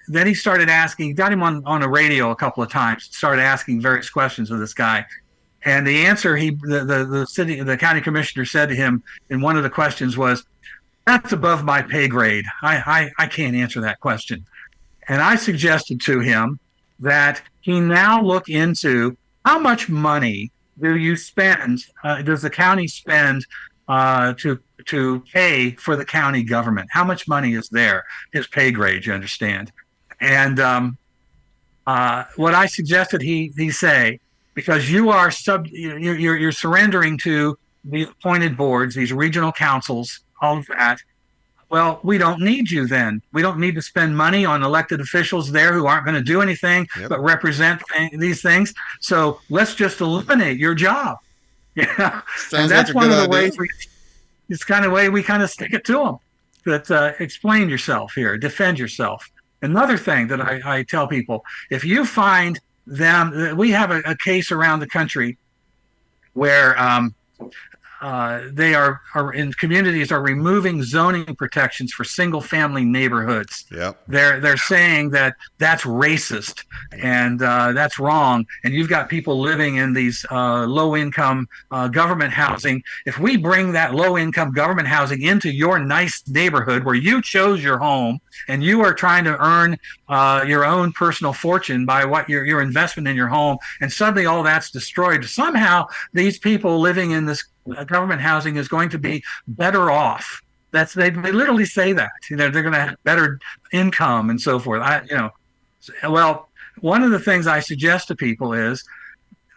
then he started asking, got him on a radio a couple of times, started asking various questions of this guy. And the answer the county commissioner said to him in one of the questions was, that's above my pay grade. I can't answer that question. And I suggested to him that he now look into how much money does the county spend to pay for the county government? How much money is there? His pay grade, you understand. And what I suggested he say, because you're surrendering to the appointed boards, these regional councils, all of that. Well, we don't need you then. We don't need to spend money on elected officials there who aren't going to do anything but represent these things. So let's just eliminate your job. Yeah, and that's one of the ways it's kind of way we kind of stick it to them. That explain yourself here, defend yourself. Another thing that I tell people: if you find them, we have a case around the country where they are in communities are removing zoning protections for single family neighborhoods. Yep. They're saying that that's racist and that's wrong. And you've got people living in these low income government housing. If we bring that low income government housing into your nice neighborhood where you chose your home and you are trying to earn your own personal fortune by what your investment in your home, and suddenly all that's destroyed, somehow these people living in this government housing is going to be better off. They literally say that. They're going to have better income and so forth. Well, one of the things I suggest to people is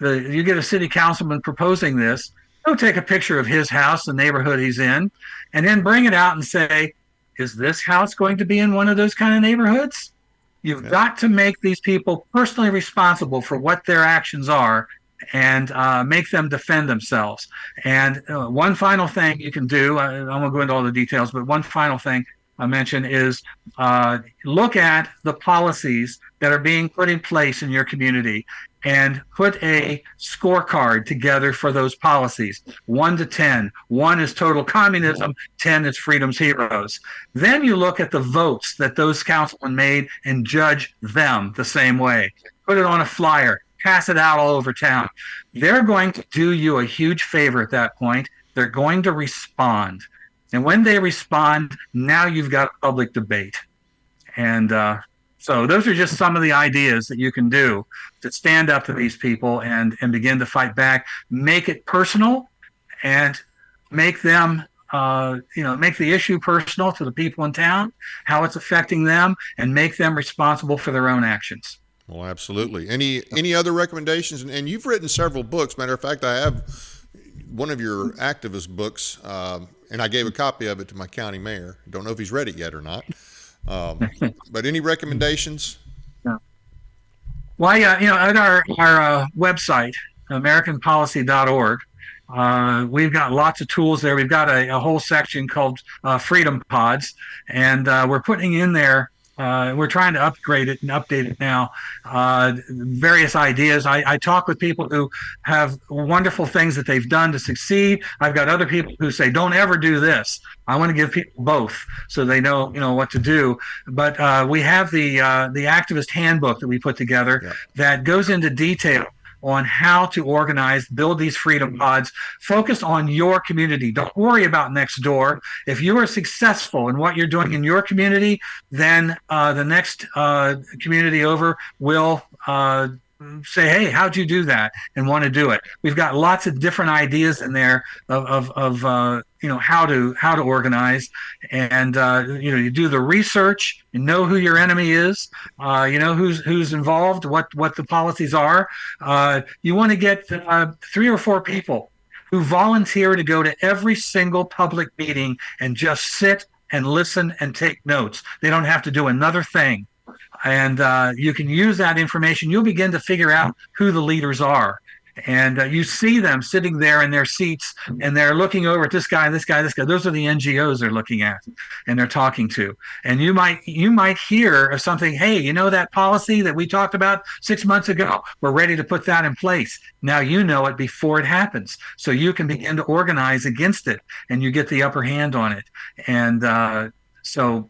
you get a city councilman proposing this. He'll take a picture of his house, the neighborhood he's in, and then bring it out and say, is this house going to be in one of those kind of neighborhoods? You've got to make these people personally responsible for what their actions are and make them defend themselves. And one final thing you can do, I won't go into all the details, but one final thing I mentioned is look at the policies that are being put in place in your community and put a scorecard together for those policies, 1 to 10. 1 is total communism, 10 is freedom's heroes. Then you look at the votes that those councilmen made and judge them the same way. Put it on a flyer, pass it out all over town. They're going to do you a huge favor at that point. They're going to respond. And when they respond, now you've got a public debate. And so those are just some of the ideas that you can do to stand up to these people and begin to fight back. Make it personal and make them, make the issue personal to the people in town, how it's affecting them, and make them responsible for their own actions. Well, absolutely. Any other recommendations? And you've written several books. Matter of fact, I have one of your activist books, and I gave a copy of it to my county mayor. Don't know if he's read it yet or not. But any recommendations? Yeah. Well, yeah, at our website, AmericanPolicy.org, we've got lots of tools there. We've got a whole section called Freedom Pods, and we're putting in there. We're trying to upgrade it and update it now. Various ideas. I talk with people who have wonderful things that they've done to succeed. I've got other people who say, don't ever do this. I want to give people both so they know, what to do. But we have the activist handbook that we put together that goes into detail on how to organize, build these freedom pods. Focus on your community. Don't worry about next door. If you are successful in what you're doing in your community, then the next community over will say, hey, how'd you do that? And want to do it. We've got lots of different ideas in there of how to organize, and you do the research, you know who your enemy is, who's involved, what the policies are. You want to get 3 or 4 people who volunteer to go to every single public meeting and just sit and listen and take notes. They don't have to do another thing. And you can use that information. You'll begin to figure out who the leaders are. And you see them sitting there in their seats, and they're looking over at this guy, this guy, this guy. Those are the NGOs they're looking at, and they're talking to. And you might hear of something. Hey, that policy that we talked about 6 months ago? We're ready to put that in place. Now you know it before it happens, so you can begin to organize against it, and you get the upper hand on it. And so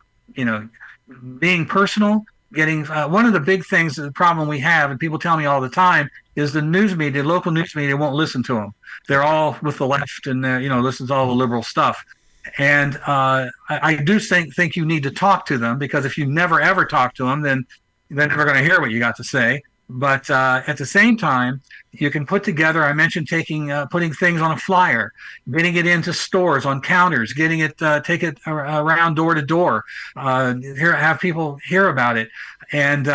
being personal. Getting one of the big things, the problem we have, and people tell me all the time, is the news media, local news media won't listen to them. They're all with the left and listen to all the liberal stuff. And I do think you need to talk to them, because if you never ever talk to them, then they're never going to hear what you got to say. But at the same time, you can put together, I mentioned putting things on a flyer, getting it into stores on counters, getting it, take it around door to door, have people hear about it. And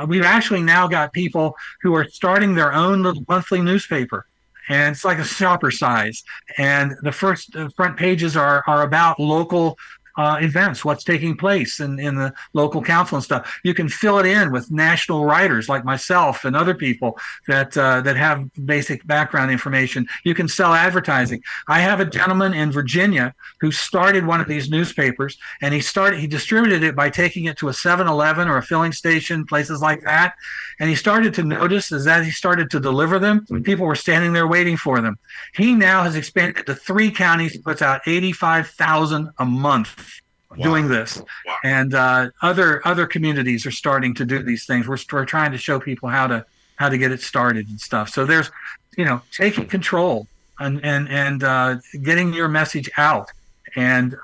we've actually now got people who are starting their own little monthly newspaper. And it's like a shopper size. And the front pages are about local events, what's taking place in the local council and stuff. You can fill it in with national writers like myself and other people that have basic background information. You can sell advertising. I have a gentleman in Virginia who started one of these newspapers, and he distributed it by taking it to a 7-Eleven or a filling station, places like that. And he started to notice as he started to deliver them, people were standing there waiting for them. He now has expanded to 3 counties, puts out 85,000 a month. Wow. Doing this. Wow. And other communities are starting to do these things. We're trying to show people how to get it started and stuff. So there's taking control and getting your message out. And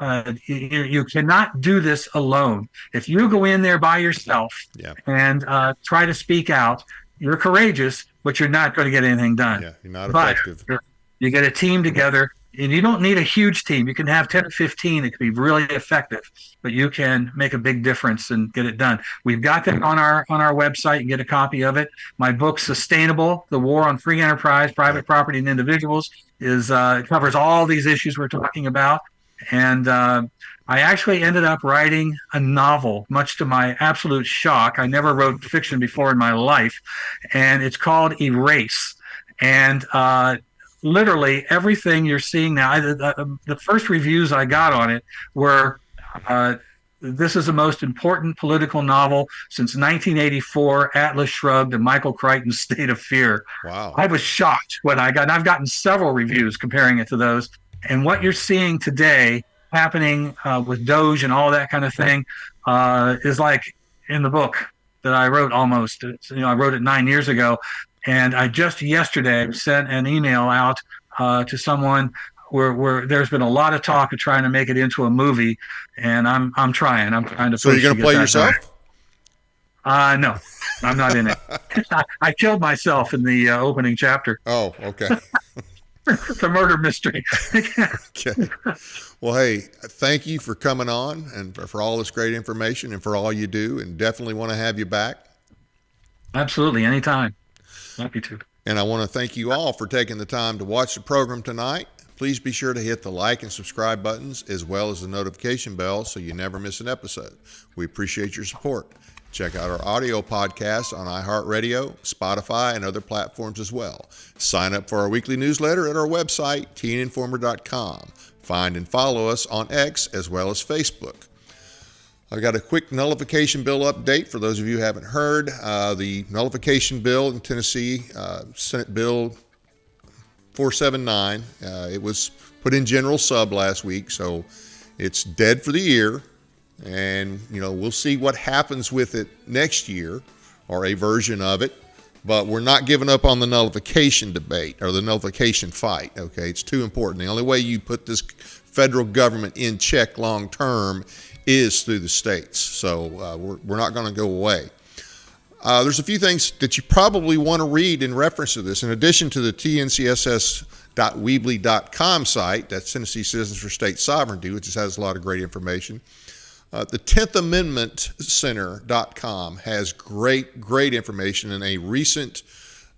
you cannot do this alone. If you go in there by yourself and try to speak out, you're courageous, but you're not going to get anything done. Yeah, you're not effective. But you get a team together, And you don't need a huge team. You can have 10 or 15. It can be really effective, but you can make a big difference and get it done. We've got that on our website. You can get a copy of it. My book, Sustainable: The War on Free Enterprise, Private Property, and Individuals, it covers all these issues we're talking about. And I actually ended up writing a novel, much to my absolute shock. I never wrote fiction before in my life, and it's called Erase. And literally everything you're seeing now, the first reviews I got on it were, this is the most important political novel since 1984, Atlas Shrugged and Michael Crichton's State of Fear. Wow. I was shocked when I got, and I've gotten several reviews comparing it to those. And what you're seeing today happening with Doge and all that kind of thing is like in the book that I wrote almost. I wrote it 9 years ago. And I just yesterday sent an email out to someone where there's been a lot of talk of trying to make it into a movie, and I'm trying to. So you're going to play yourself? No, I'm not in it. I killed myself in the opening chapter. Oh, okay. It's a murder mystery. Okay. Well, hey, thank you for coming on and for all this great information and for all you do, and definitely want to have you back. Absolutely, anytime. Happy to. And I want to thank you all for taking the time to watch the program tonight. Please be sure to hit the like and subscribe buttons as well as the notification bell so you never miss an episode. We appreciate your support. Check out our audio podcasts on iHeartRadio, Spotify, and other platforms as well. Sign up for our weekly newsletter at our website, tninformer.com. Find and follow us on X as well as Facebook. I got a quick nullification bill update for those of you who haven't heard. The nullification bill in Tennessee, Senate Bill 479, it was put in general sub last week, so it's dead for the year. And, we'll see what happens with it next year, or a version of it. But we're not giving up on the nullification debate or the nullification fight, okay? It's too important. The only way you put this federal government in check long term is through the states. So we're not going to go away. There's a few things that you probably want to read in reference to this. In addition to the tncss.weebly.com site, that's Tennessee Citizens for State Sovereignty, which just has a lot of great information. The 10th Amendment Center.com has great information. In a recent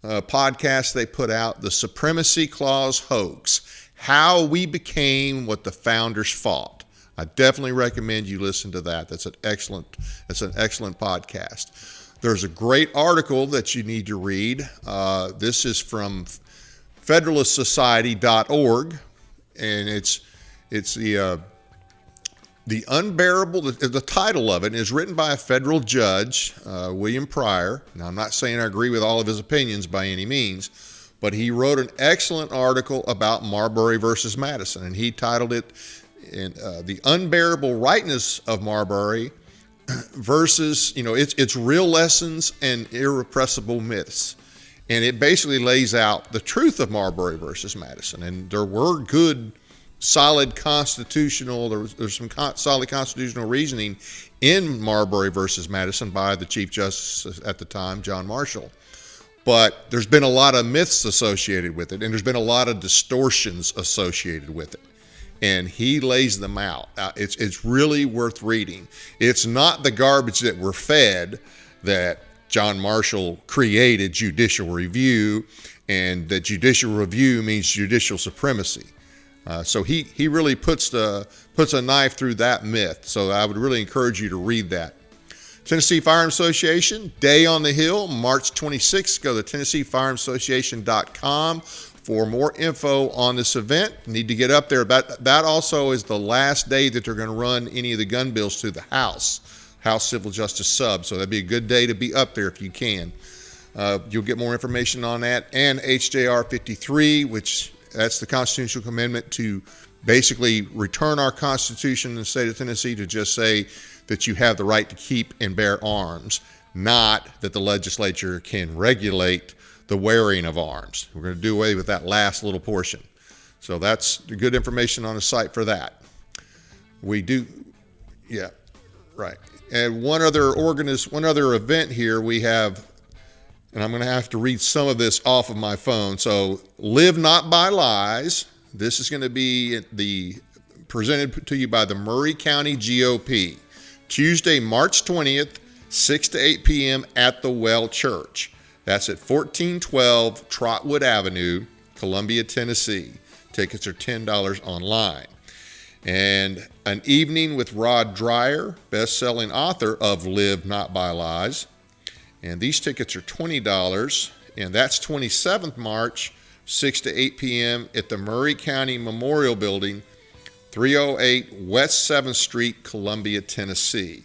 podcast they put out, The Supremacy Clause Hoax, How We Became What the Founders Fought. I definitely recommend you listen to that. That's an excellent podcast. There's a great article that you need to read. This is from federalistsociety.org, and it's the unbearable. The title of it is written by a federal judge, William Pryor. Now, I'm not saying I agree with all of his opinions by any means, but he wrote an excellent article about Marbury versus Madison, and he titled it The Unbearable Rightness of Marbury versus, its real lessons and irrepressible myths. And it basically lays out the truth of Marbury versus Madison. And there were good, solid constitutional, there's some solid constitutional reasoning in Marbury versus Madison by the Chief Justice at the time, John Marshall. But there's been a lot of myths associated with it, and there's been a lot of distortions associated with it. And he lays them out. It's really worth reading. It's not the garbage that we're fed that John Marshall created judicial review, and that judicial review means judicial supremacy. So he really puts a knife through that myth. So I would really encourage you to read that. Tennessee Firearms Association, Day on the Hill, March 26th. Go to TennesseeFirearmsAssociation.com for more info on this event. Need to get up there. That also is the last day that they're going to run any of the gun bills to the House Civil Justice Sub. So that'd be a good day to be up there if you can. You'll get more information on that. And HJR 53, which that's the constitutional amendment to basically return our Constitution in the state of Tennessee to just say that you have the right to keep and bear arms, not that the legislature can regulate the wearing of arms. We're going to do away with that last little portion. So that's good information on the site for that. We do, yeah, right. And one other event here we have, and I'm going to have to read some of this off of my phone. So Live Not by Lies, This is going to be presented to you by the Murray County GOP. Tuesday, March 20th, 6 to 8 p.m. at the Well Church. That's at 1412 Trotwood Avenue, Columbia, Tennessee. Tickets are $10 online. And an evening with Rod Dreyer, best-selling author of Live Not by Lies. And these tickets are $20, and that's 27th March, 6 to 8 p.m. at the Murray County Memorial Building, 308 West 7th Street, Columbia, Tennessee.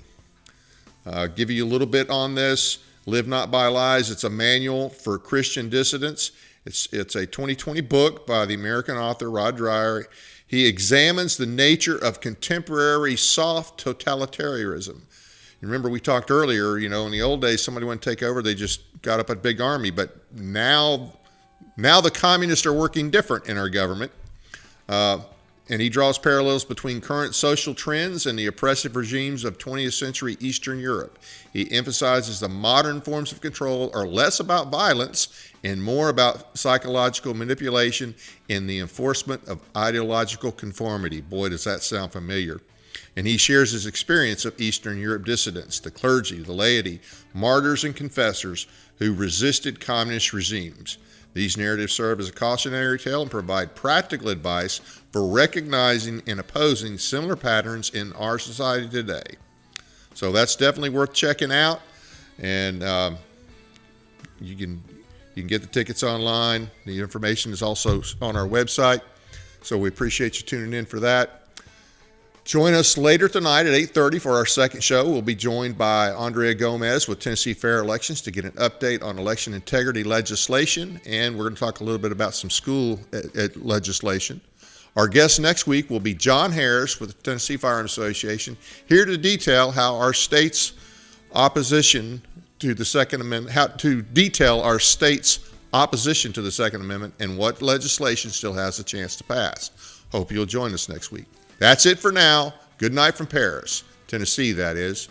Give you a little bit on this. Live Not by Lies. It's a manual for Christian dissidents. It's a 2020 book by the American author Rod Dreyer. He examines the nature of contemporary soft totalitarianism. You remember we talked earlier, in the old days, somebody wanted to take over, they just got up a big army. But now the communists are working different in our government. And he draws parallels between current social trends and the oppressive regimes of 20th century Eastern Europe. He emphasizes the modern forms of control are less about violence and more about psychological manipulation and the enforcement of ideological conformity. Boy, does that sound familiar. And he shares his experience of Eastern Europe dissidents, the clergy, the laity, martyrs, and confessors who resisted communist regimes. These narratives serve as a cautionary tale and provide practical advice for recognizing and opposing similar patterns in our society today. So that's definitely worth checking out, and you can get the tickets online. The information is also on our website, so we appreciate you tuning in for that. Join us later tonight at 8:30 for our second show. We'll be joined by Andrea Gomez with Tennessee Fair Elections to get an update on election integrity legislation, and we're going to talk a little bit about some school legislation. Our guest next week will be John Harris with the Tennessee Firearms Association, here to detail how our state's opposition to the Second Amendment, how to detail our state's opposition to the Second Amendment and what legislation still has a chance to pass. Hope you'll join us next week. That's it for now. Good night from Paris, Tennessee, that is.